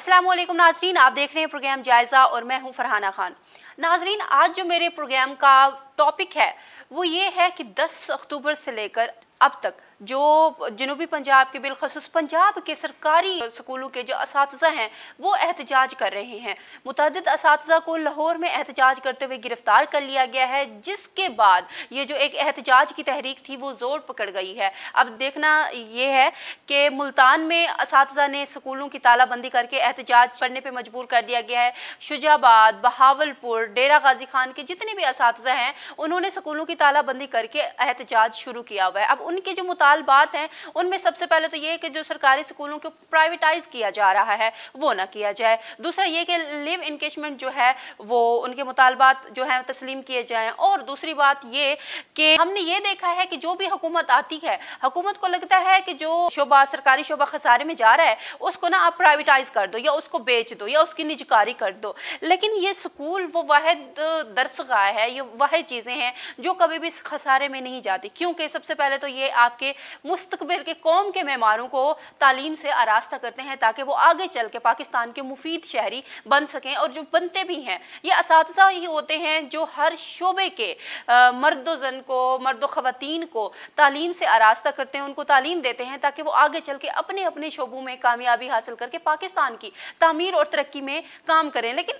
अस्सलाम वालेकुम नाजरीन, आप देख रहे हैं प्रोग्राम जायज़ा और मैं हूं फरहाना खान। नाजरीन, आज जो मेरे प्रोग्राम का टॉपिक है वो ये है कि 10 अक्टूबर से लेकर अब तक जो जनूबी पंजाब के बिलखसूस पंजाब के सरकारी स्कूलों के जो असातिज़ा हैं वो एहतजाज कर रहे हैं। मुतअद्दिद असातिज़ा को लाहौर में एहतजाज करते हुए गिरफ्तार कर लिया गया है, जिसके बाद ये जो एक एहतजाज की तहरीक थी वो ज़ोर पकड़ गई है। अब देखना ये है कि मुल्तान में असातिज़ा ने स्कूलों की तालाबंदी करके एहतजाज करने पर मजबूर कर दिया गया है। शुजाबाद, बहावलपुर, डेरा गाजी खान के जितने भी असातिज़ा हैं उन्होंने स्कूलों की तालाबंदी करके एहतजाज शुरू किया हुआ है। अब उनके जो बात है उनमें सबसे पहले तो ये कि जो सरकारी स्कूलों को प्राइवेटाइज किया जा रहा है वो ना किया जाए। दूसरा ये कि लिव इनकेशमेंट जो है वो उनके मुतालबात जो है तस्लीम किए जाएं। और दूसरी बात ये कि हमने ये देखा है कि जो भी हुकूमत आती है, हुकूमत को लगता है कि जो शोबा सरकारी शोबा खसारे में जा रहा है उसको ना आप प्राइवेटाइज कर दो या उसको बेच दो या उसकी निजकारी कर दो। लेकिन ये स्कूल वो वाहिद दरसगाह है, ये वाहिद चीज़ें हैं जो कभी भी खसारे में नहीं जाती, क्योंकि सबसे पहले तो ये आपके मुस्तकबिल के कौम के मेहमानों को तालीम से आरास्ता करते हैं ताकि वो आगे चल के पाकिस्तान के मुफीद शहरी बन सकें। और जो बनते भी हैं ये असातिज़ा ही होते हैं जो हर शोबे के मर्द जन को, मर्द ख़वातीन को तालीम से आरास्ता करते हैं, उनको तालीम देते हैं ताकि वो आगे चल के अपने अपने शोबों में कामयाबी हासिल करके पाकिस्तान की तामीर और तरक्की में काम करें। लेकिन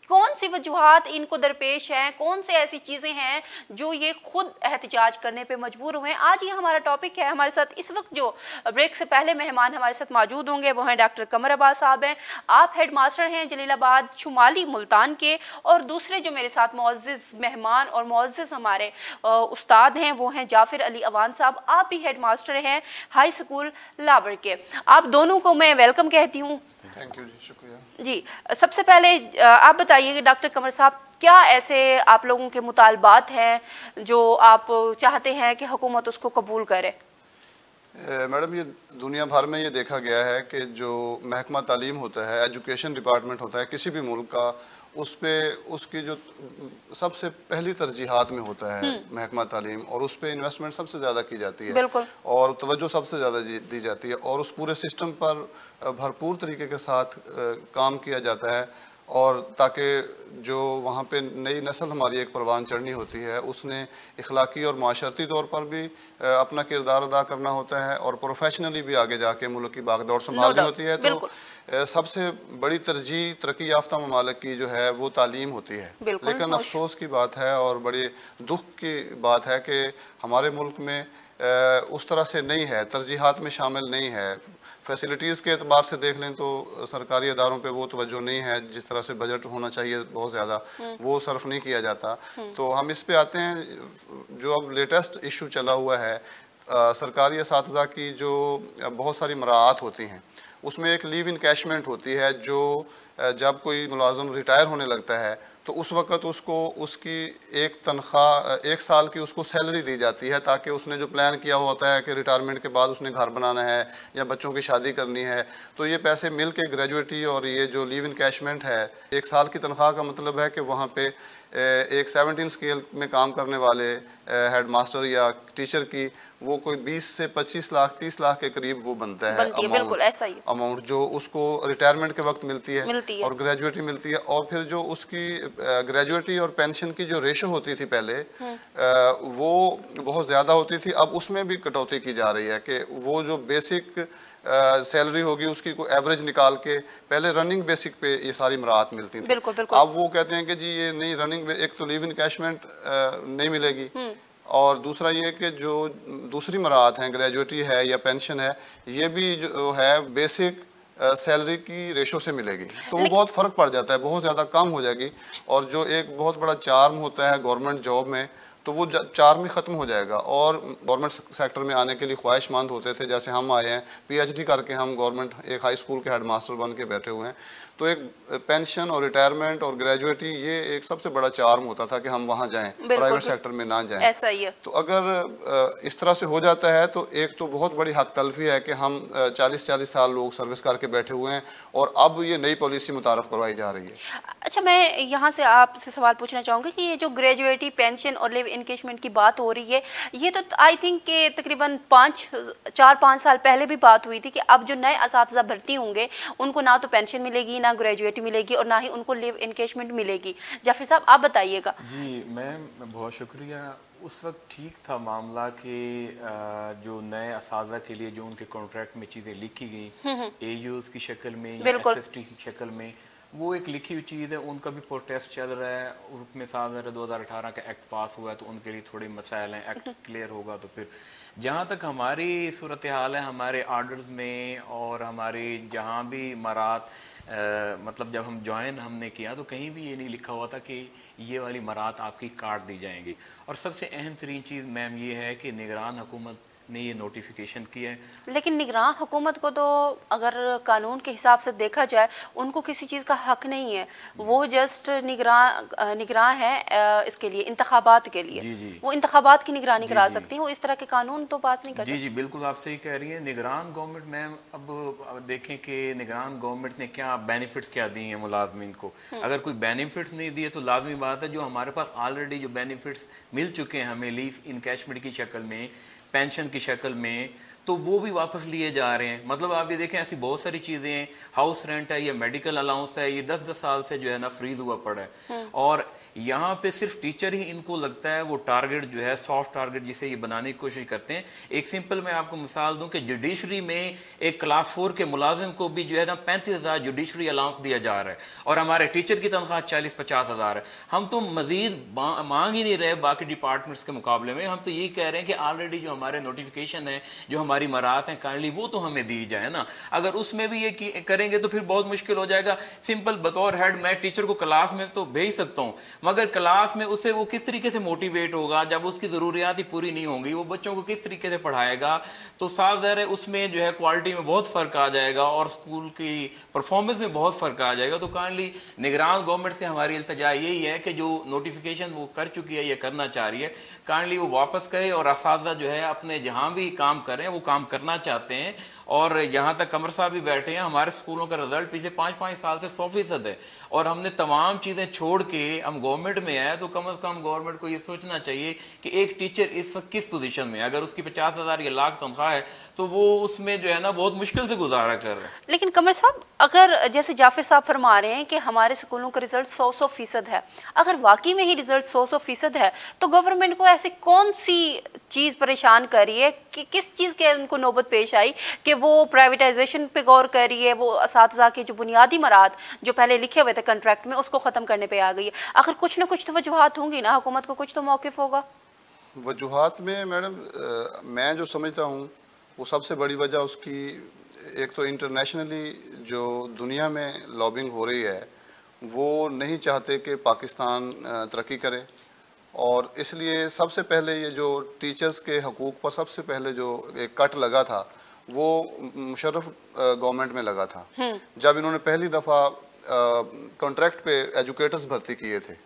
कौन सी वजूहात इनको दरपेश हैं, कौन से ऐसी चीज़ें हैं जो ये खुद एहतजाज करने पे मजबूर हुए हैं, आज ये हमारा टॉपिक है। हमारे साथ इस वक्त जो ब्रेक से पहले मेहमान हमारे साथ मौजूद होंगे वो हैं डॉक्टर कमर अब्बास साहब हैं। आप हेड मास्टर हैं जलीलाबाद शुमाली मुल्तान के। और दूसरे जो मेरे साथ मुअज़्ज़िज़ मेहमान और मुअज़्ज़िज़ हमारे उस्ताद हैं वो हैं जाफिर अली अवान साहब। आप भी हेड मास्टर हैं हाई स्कूल लाबर के। आप दोनों को मैं वेलकम कहती हूँ। थैंक यू जी, शुक्रिया जी। सबसे पहले आप बताइए कि डॉक्टर कमर साहब, क्या ऐसे आप लोगों के मुतालबात हैं जो आप चाहते हैं कि हुकूमत उसको कबूल करे? मैडम, ये दुनिया भर में ये देखा गया है कि जो महकमा तालीम होता है, एजुकेशन डिपार्टमेंट होता है किसी भी मुल्क का, उस पे उसकी जो सबसे पहली तरजीहात में होता है महकमा तालीम, और उस पे इन्वेस्टमेंट सबसे ज़्यादा की जाती है और तवज्जो सबसे ज़्यादा दी जाती है और उस पूरे सिस्टम पर भरपूर तरीके के साथ काम किया जाता है। और ताकि जो वहाँ पे नई नस्ल हमारी एक परवान चढ़नी होती है उसने इखलाकी और माशरती तौर पर भी अपना किरदार अदा करना होता है और प्रोफेशनली भी आगे जाके मुल्क की बागडोर संभालनी होती है। तो सबसे बड़ी तरजीह तरक्की याफ्ता ममालिक की जो है वो तालीम होती है। लेकिन अफसोस की बात है और बड़ी दुख की बात है कि हमारे मुल्क में उस तरह से नहीं है, तरजीहात में शामिल नहीं है। फैसिलिटीज़ के एतबार से देख लें तो सरकारी अदारों पे वो तवज्जो नहीं है, जिस तरह से बजट होना चाहिए बहुत ज़्यादा वो सर्फ नहीं किया जाता। तो हम इस पे आते हैं जो अब लेटेस्ट इशू चला हुआ है, सरकारी असातिज़ा की जो बहुत सारी मराआत होती हैं उसमें एक लीव इनकैशमेंट होती है जो जब कोई मुलाजिम रिटायर होने लगता है तो उस वक़्त उसको उसकी एक तनख्वाह 1 साल की उसको सैलरी दी जाती है ताकि उसने जो प्लान किया हुआ होता है कि रिटायरमेंट के बाद उसने घर बनाना है या बच्चों की शादी करनी है, तो ये पैसे मिल के ग्रेजुएटी और ये जो लीव इनकैशमेंट है 1 साल की तनख्वाह का मतलब है कि वहाँ पे एक 17 स्केल में काम करने वाले हेड मास्टर या टीचर की वो कोई 20 से 25 लाख 30 लाख के करीब वो बनता है अमाउंट जो उसको रिटायरमेंट के वक्त मिलती है और ग्रेजुएटी मिलती है। और फिर जो उसकी ग्रेजुएटी और पेंशन की जो रेशो होती थी पहले वो बहुत ज़्यादा होती थी, अब उसमें भी कटौती की जा रही है कि वो जो बेसिक सैलरी होगी उसकी को एवरेज निकाल के पहले रनिंग बेसिक पे ये सारी मराहत मिलती थी। अब वो कहते हैं कि जी ये नहीं, रनिंग एक तो लीव इनकैशमेंट नहीं मिलेगी और दूसरा ये कि जो दूसरी मराहत हैं, ग्रेजुएटी है या पेंशन है, ये भी जो है बेसिक सैलरी की रेशो से मिलेगी। तो वो बहुत फ़र्क पड़ जाता है, बहुत ज़्यादा कम हो जाएगी। और जो एक बहुत बड़ा चार्म होता है गवर्नमेंट जॉब में तो वो चार्म ही ख़त्म हो जाएगा। और गवर्नमेंट सेक्टर में आने के लिए ख्वाहिशमंद होते थे, जैसे हम आए हैं PhD करके, हम गवर्नमेंट एक हाई स्कूल के हेड मास्टर बन के बैठे हुए हैं, तो एक पेंशन और रिटायरमेंट और ग्रेजुएटी ये एक सबसे बड़ा चार्म होता था कि हम वहाँ जाएं, प्राइवेट सेक्टर में ना जाएं। ऐसा ही है। तो अगर इस तरह से हो जाता है तो एक तो बहुत बड़ी हक तलफी है कि हम 40-40 साल लोग सर्विस करके बैठे हुए हैं और अब ये नई पॉलिसी मुतारफ करवाई जा रही है। अच्छा, मैं यहाँ से आपसे सवाल पूछना चाहूँगी कि ये जो ग्रेजुएटी पेंशन और लिव इनकेशमेंट की बात हो रही है, ये तो आई थिंक कि तकरीबन 4-5 साल पहले भी बात हुई थी कि अब जो नए असातिज़ा भर्ती होंगे उनको ना तो पेंशन मिलेगी, ना ग्रेजुएटी मिलेगी और ना ही उनको लिव इनकेशमेंट मिलेगी। जाफिर साहब, आप बताइएगा। जी मैम, बहुत शुक्रिया। उस वक्त ठीक था मामला कि जो नए असातिज़ा के लिए जो उनके कॉन्ट्रैक्ट में चीज़ें लिखी गई एयूज़ की शक्ल में या एसएसटी की शक्ल में, वो एक लिखी हुई चीज़ है। उनका भी प्रोटेस्ट चल रहा है। उसमें 2018 का एक्ट पास हुआ है तो उनके लिए थोड़े मसाइल हैं। एक्ट क्लियर होगा तो फिर जहाँ तक हमारी सूरत हाल है, हमारे आर्डर्स में और हमारे जहाँ भी मरात मतलब जब हम ज्वाइन हमने किया तो कहीं भी ये नहीं लिखा हुआ था कि ये वाली मरात आपकी काट दी जाएंगी। और सबसे अहम तरीन चीज़ मैम ये है कि निगरान हुकूमत ने ये नोटिफिकेशन किया है। लेकिन निगरान हुकूमत को तो अगर कानून के हिसाब से देखा जाए उनको किसी चीज़ का हक नहीं है। वो जस्ट निगरान है इसके लिए, इंतखाबात के लिए। जी। वो इंतखाबात की निगरानी करा सकती है, वो इस तरह के कानून तो पास नहीं कर सकती। जी बिल्कुल, आप सही कह रही हैं। निगरान गवर्नमेंट मैम, अब देखें कि निगरान गवर्नमेंट ने क्या बेनिफिट्स क्या दिए हैं मुलाजमीन को। अगर कोई बेनिफिट्स नहीं दिए तो लाजमी बात है जो हमारे पास ऑलरेडी जो बेनिफिट्स मिल चुके हैं हमें लीव इनकैशमेंट की शक्ल में, पेंशन की शक्ल में, तो वो भी वापस लिए जा रहे हैं। मतलब आप ये देखें ऐसी बहुत सारी चीज़ें हैं, हाउस रेंट है या मेडिकल अलाउंस है, ये 10-10 साल से जो है ना फ्रीज हुआ पड़ा है। और यहाँ पे सिर्फ टीचर ही इनको लगता है वो टारगेट जो है सॉफ्ट टारगेट जिसे ये बनाने की कोशिश करते हैं। एक सिंपल मैं आपको मिसाल दूं कि जुडिशरी में एक क्लास 4 के मुलाजिम को भी जो है ना 35,000 जुडिशरी अलाउंस दिया जा रहा है और हमारे टीचर की तनख्वाह 40-50 हज़ार है। हम तो मजीद मांग ही नहीं रहे बाकी डिपार्टमेंट्स के मुकाबले में। हम तो ये कह रहे हैं कि ऑलरेडी जो हमारे नोटिफिकेशन है, जो हमारी मराहत हैं काइंडली वो तो हमें दी जाए ना। अगर उसमें भी ये करेंगे तो फिर बहुत मुश्किल हो जाएगा। सिंपल बतौर हेड मैं टीचर को क्लास में तो भेज सकता हूँ, मगर क्लास में उसे वो किस तरीके से मोटिवेट होगा जब उसकी ज़रूरियात ही पूरी नहीं होंगी, वो बच्चों को किस तरीके से पढ़ाएगा। तो साफ ज़ाहिर है उसमें जो है क्वालिटी में बहुत फ़र्क आ जाएगा और स्कूल की परफॉर्मेंस में बहुत फ़र्क आ जाएगा। तो काइंडली निगरान गवर्नमेंट से हमारी इल्तिजा यही है कि जो नोटिफिकेशन वो कर चुकी है, ये करना चाह रही है, काइंडली वो वापस करे और असातिज़ा जो है अपने जहाँ भी काम करें वो काम करना चाहते हैं। और यहाँ तक कमर साहब भी बैठे हैं, हमारे स्कूलों का रिजल्ट पिछले 5-5 साल से 100% है और हमने तमाम चीज़ें छोड़ के हम गवर्नमेंट में आए। तो कम से कम गवर्नमेंट को ये सोचना चाहिए कि एक टीचर इस वक्त किस पोजीशन में, अगर उसकी 50,000 या लाख तनख्वाह है तो वो उसमें जो है ना बहुत मुश्किल से गुजारा कर रहे हैं। लेकिन कमर साहब, अगर जैसे जाफिर साहब फरमा रहे हैं कि हमारे स्कूलों का रिजल्ट 100% है, अगर वाकई में ही रिजल्ट 100% है तो गवर्नमेंट को ऐसी कौन सी चीज़ परेशान कर रही है कि किस चीज़ के उनको नौबत पेश आई कि वो प्राइवेटाइजेशन पे गौर कर रही है, वो असातिज़ा के जो बुनियादी मराहत जो पहले लिखे हुए थे कंट्रैक्ट में उसको ख़त्म करने पे आ गई है। आखिर कुछ ना कुछ तो वजूहात होंगी ना, हुकूमत को कुछ तो मौक़िफ़ होगा। वजूहात में मैडम मैं जो समझता हूँ वो सबसे बड़ी वजह उसकी एक तो इंटरनेशनली जो दुनिया में लॉबिंग हो रही है, वो नहीं चाहते कि पाकिस्तान तरक्की करे और इसलिए सबसे पहले ये जो टीचर्स के हकूक़ पर सबसे पहले जो एक कट लगा था वो मुशर्रफ गवर्नमेंट में लगा था जब इन्होंने पहली दफ़ा कॉन्ट्रैक्ट पे एजुकेटर्स भर्ती किए थे।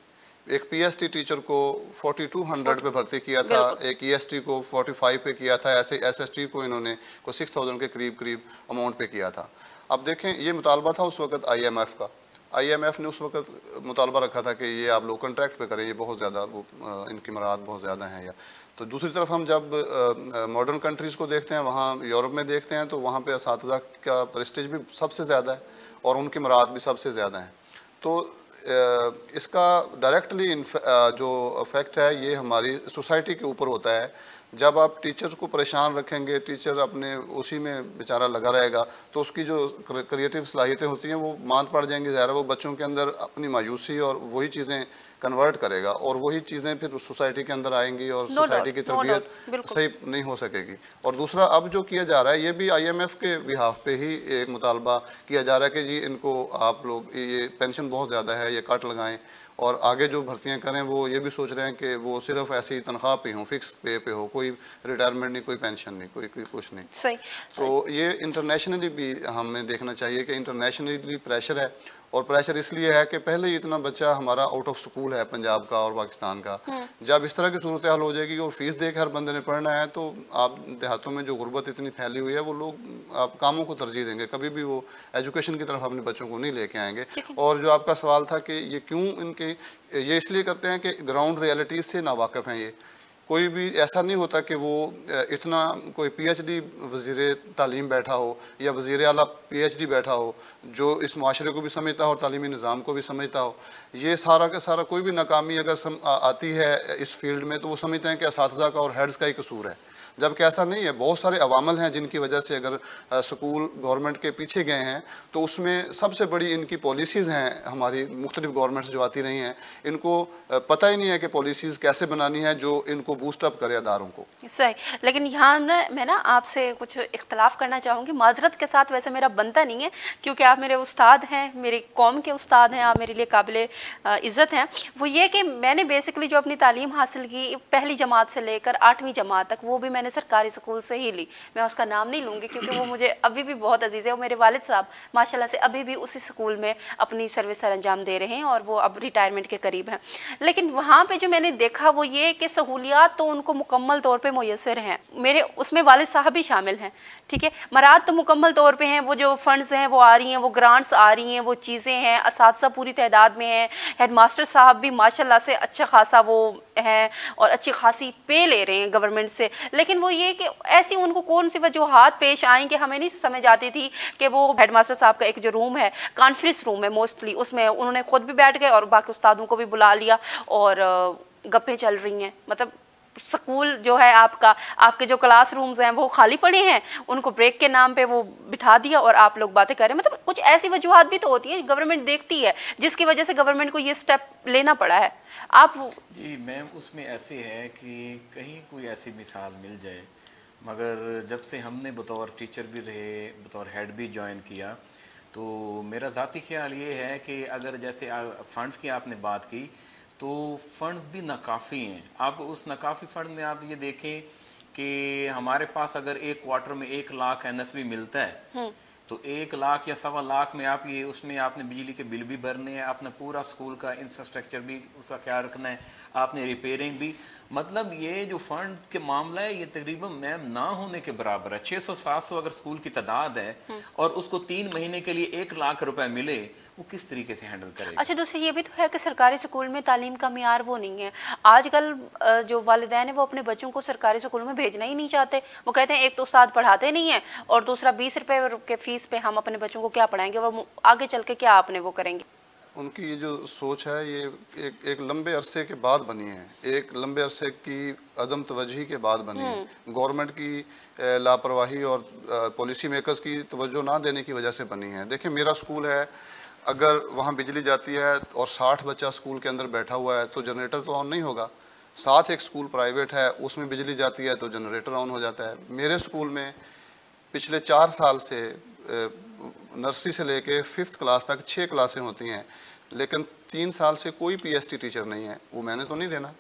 एक पीएसटी टीचर को 4200 पे भर्ती किया था, एक ईएसटी को 45 पे किया था, ऐसे एसएसटी को इन्होंने को 6000 के करीब अमाउंट पे किया था। अब देखें ये मुतालबा था उस वक्त आईएमएफ का। आईएमएफ ने उस वक्त मुतालबा रखा था कि ये आप लोग कॉन्ट्रैक्ट पे करें, ये बहुत ज़्यादा वो इनकी मराहत बहुत ज़्यादा हैं। या तो दूसरी तरफ हम जब मॉडर्न कंट्रीज़ को देखते हैं, वहाँ यूरोप में देखते हैं, तो वहाँ पे असातिज़ा का प्रेस्टीज भी सबसे ज़्यादा है और उनकी मराहत भी सबसे ज़्यादा है। तो इसका डायरेक्टली जो इफेक्ट है ये हमारी सोसाइटी के ऊपर होता है। जब आप टीचर को परेशान रखेंगे, टीचर अपने उसी में बेचारा लगा रहेगा, तो उसकी जो क्रिएटिव सलाहियतें होती हैं वो मांद पड़ जाएंगी। ज़ाहिर है वो बच्चों के अंदर अपनी मायूसी और वही चीज़ें कन्वर्ट करेगा और वही चीज़ें फिर सोसाइटी के अंदर आएंगी और सोसाइटी की तरबियत सही नहीं हो सकेगी। और दूसरा अब जो किया जा रहा है ये भी आईएमएफ के बिहाफ पे ही एक मुतालबा किया जा रहा है कि जी इनको आप लोग ये पेंशन बहुत ज़्यादा है, ये कट लगाएं और आगे जो भर्तियां करें वो ये भी सोच रहे हैं कि वो सिर्फ ऐसी तनख्वाह पे हो, फिक्स पे पे हो, कोई रिटायरमेंट नहीं, कोई पेंशन नहीं, कोई कुछ नहीं। सही। तो ये इंटरनेशनली भी हमें देखना चाहिए कि इंटरनेशनली प्रेशर है और प्रेशर इसलिए है कि पहले ही इतना बच्चा हमारा आउट ऑफ स्कूल है पंजाब का और पाकिस्तान का। जब इस तरह की सूरत हाल हो जाएगी और फीस दे के हर बंदे ने पढ़ना है, तो आप देहातों में जो गुर्बत इतनी फैली हुई है, वो लोग आप कामों को तरजीह देंगे, कभी भी वो एजुकेशन की तरफ अपने बच्चों को नहीं लेके आएंगे। और जो आपका सवाल था कि ये क्यों इनके, ये इसलिए करते हैं कि ग्राउंड रियलिटीज़ से नावाकिफ़ हैं। ये कोई भी ऐसा नहीं होता कि वो इतना कोई पीएचडी वज़ीर तालीम बैठा हो या वज़ीर आला पीएचडी बैठा हो जो इस माशरे को भी समझता हो और तालीमी निज़ाम को भी समझता हो। ये सारा का सारा कोई भी नाकामी अगर आती है इस फील्ड में, तो वो समझते हैं कि असातिज़ा का और हेड्स का ही कसूर है, जबकि ऐसा नहीं है। बहुत सारे अवामल हैं जिनकी वजह से अगर स्कूल गवर्नमेंट के पीछे गए हैं, तो उसमें सबसे बड़ी इनकी पॉलिसीज़ हैं। हमारी मुख्तलिफ गवर्नमेंट्स जो आती रही हैं, इनको पता ही नहीं है कि पॉलिसीज़ कैसे बनानी है जो इनको बूस्टअप करे अदारों को। सही, लेकिन यहाँ मैं ना आपसे कुछ इख्तलाफ करना चाहूँगी, माजरत के साथ। वैसे मेरा बनता नहीं है, क्योंकि आप मेरे उस्ताद हैं, मेरी कौम के उस्ताद हैं, आप मेरे लिए काबिल इज़्ज़त हैं। वो ये कि मैंने बेसिकली जो अपनी तालीम हासिल की पहली जमात से लेकर 8वीं जमात तक, वो भी मैंने सरकारी स्कूल से ही ली। मैं उसका नाम नहीं लूँगी क्योंकि वो मुझे अभी भी बहुत अजीज़ है। और मेरे वालिद साहब माशाल्लाह से अभी भी उसी स्कूल में अपनी सर्विस सर अंजाम दे रहे हैं और वो अब रिटायरमेंट के करीब हैं। लेकिन वहाँ पे जो मैंने देखा वो ये कि सहूलियात तो उनको मुकम्मल तौर पे मुयस्सर हैं, मेरे उसमें वालिद साहब भी शामिल हैं, ठीक है। मराद तो मुकम्मल तौर पे हैं, वो जो फंड्स हैं वो आ रही हैं, वो ग्रांट्स आ रही हैं, वो चीज़ें हैं, असातिज़ा पूरी तादाद में हैं, हेड मास्टर साहब भी माशाल्लाह से अच्छा खासा वो हैं और अच्छी खासी पे ले रहे हैं गवर्नमेंट से। लेकिन वो ये कि ऐसी उनको कौन सी वजूहात पेश आई कि हमें नहीं समझ आती थी कि वो हेड मास्टर साहब का एक जो रूम है, कॉन्फ्रेंस रूम है मोस्टली, उसमें उन्होंने खुद भी बैठ गए और बाकी उस्तादों को भी बुला लिया और गप्पें चल रही हैं। मतलब स्कूल जो है आपका, आपके जो क्लास रूम्स हैं वो खाली पड़े हैं, उनको ब्रेक के नाम पे वो बिठा दिया और आप लोग बातें कर रहे हैं। मतलब कुछ ऐसी वजूहात भी तो होती है, गवर्नमेंट देखती है, जिसकी वजह से गवर्नमेंट को ये स्टेप लेना पड़ा है। आप जी मैम, उसमें ऐसे है कि कहीं कोई ऐसी मिसाल मिल जाए, मगर जब से हमने बतौर टीचर भी रहे, बतौर हेड भी ज्वाइन किया, तो मेरा ज़ाती ख्याल ये है कि अगर जैसे फ़ंड्स की आपने बात की, तो फंड भी नाकाफ़ी हैं। आप उस नाकाफ़ी फ़ंड में आप ये देखें कि हमारे पास अगर एक क्वार्टर में 1 लाख NSB मिलता है, तो 1 लाख या 1.25 लाख में आप ये उसमें आपने बिजली के बिल भी भरने हैं, आपने पूरा स्कूल का इंफ्रास्ट्रक्चर भी उसका ख्याल रखना है, आपने रिपेयरिंग भी। मतलब ये जो फंड के मामला है ये तकरीबन मैम ना होने के बराबर है। 600-700 अगर स्कूल की तादाद है और उसको 3 महीने के लिए 1 लाख रुपए मिले, वो किस तरीके से हैंडल करेगा? अच्छा, दूसरी ये भी तो है कि सरकारी स्कूल में तालीम का मियार वो नहीं है। आजकल जो वालिदैन है वो अपने बच्चों को सरकारी स्कूल में भेजना ही नहीं चाहते। वो कहते हैं एक तो उस्ताद पढ़ाते नहीं है और दूसरा 20 रुपए के फीस पे हम अपने बच्चों को क्या पढ़ाएंगे, वो आगे चल के क्या अपने वो करेंगे। उनकी ये जो सोच है ये एक लंबे अरसे के बाद बनी है, एक लंबे अरसे की अदम तवज्जोही के बाद बनी है। गवर्नमेंट की लापरवाही और पॉलिसी मेकर्स की तवज्जो ना देने की वजह से बनी है। देखिए मेरा स्कूल है, अगर वहाँ बिजली जाती है और 60 बच्चा स्कूल के अंदर बैठा हुआ है तो जनरेटर तो ऑन नहीं होगा। साथ एक स्कूल प्राइवेट है, उसमें बिजली जाती है तो जनरेटर ऑन हो जाता है। मेरे स्कूल में पिछले 4 साल से नर्सरी से लेके 5th क्लास तक 6 क्लासें होती हैं, लेकिन 3 साल से कोई PST टीचर नहीं है। वो मैंने तो नहीं देना,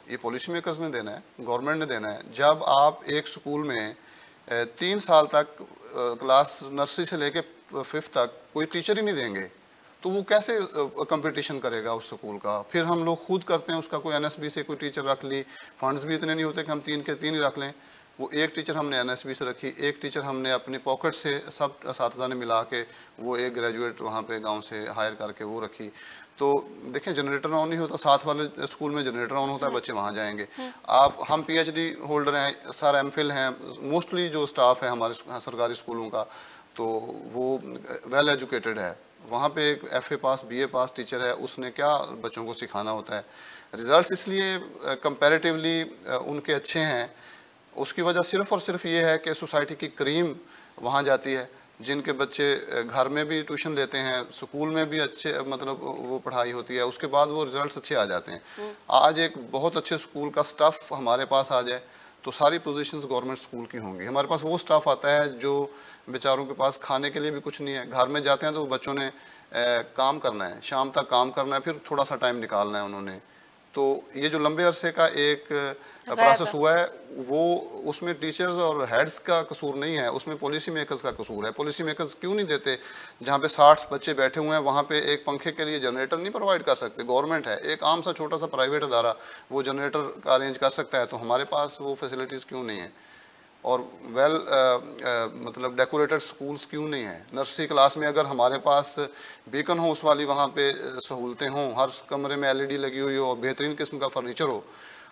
ये पॉलिसी मेकर्स ने देना है, गवर्नमेंट ने देना है। जब आप एक स्कूल में 3 साल तक क्लास नर्सरी से लेके 5th तक कोई टीचर ही नहीं देंगे, तो वो कैसे कंपटीशन करेगा उस स्कूल का। फिर हम लोग खुद करते हैं उसका, कोई NSB से कोई टीचर रख ली, फंड्स भी इतने नहीं होते कि हम 3 के 3 ही रख लें। वो एक टीचर हमने NSB से रखी, एक टीचर हमने अपनी पॉकेट से सब असातिज़ा ने मिला के वो एक ग्रेजुएट वहाँ पे गांव से हायर करके वो रखी। तो देखें जनरेटर ऑन नहीं होता, साथ वाले स्कूल में जनरेटर ऑन होता है, बच्चे वहाँ जाएंगे। हम PhD होल्डर हैं, सर MPhil हैं, मोस्टली जो स्टाफ है हमारे सरकारी स्कूलों का, तो वो वेल एजुकेटेड है। वहाँ पे एक FA पास BA पास टीचर है, उसने क्या बच्चों को सिखाना होता है। रिजल्ट्स इसलिए कंपैरेटिवली उनके अच्छे हैं, उसकी वजह सिर्फ़ और सिर्फ ये है कि सोसाइटी की क्रीम वहाँ जाती है, जिनके बच्चे घर में भी ट्यूशन लेते हैं, स्कूल में भी अच्छे मतलब वो पढ़ाई होती है, उसके बाद वो रिजल्ट्स अच्छे आ जाते हैं। आज एक बहुत अच्छे स्कूल का स्टाफ हमारे पास आ जाए तो सारी पोजीशंस गवर्नमेंट स्कूल की होंगी। हमारे पास वो स्टाफ आता है जो बेचारों के पास खाने के लिए भी कुछ नहीं है, घर में जाते हैं तो बच्चों ने काम करना है, शाम तक काम करना है, फिर थोड़ा सा टाइम निकालना है उन्होंने तो ये जो लंबे अरसे का एक प्रोसेस हुआ है वो उसमें टीचर्स और हेड्स का कसूर नहीं है, उसमें पॉलिसी मेकर्स का कसूर है। पॉलिसी मेकर्स क्यों नहीं देते? जहाँ पे 60 बच्चे बैठे हुए हैं वहाँ पे एक पंखे के लिए जनरेटर नहीं प्रोवाइड कर सकते? गवर्नमेंट है, एक आम सा छोटा सा प्राइवेट अदारा वो जनरेटर का अरेंज कर सकता है, तो हमारे पास वो फैसिलिटीज़ क्यों नहीं है? और मतलब डेकोरेटेड स्कूल्स क्यों नहीं है? नर्सरी क्लास में अगर हमारे पास बीकन हाउस वाली वहाँ पे सहूलतें हों, हर कमरे में LED लगी हुई हो और बेहतरीन किस्म का फर्नीचर हो,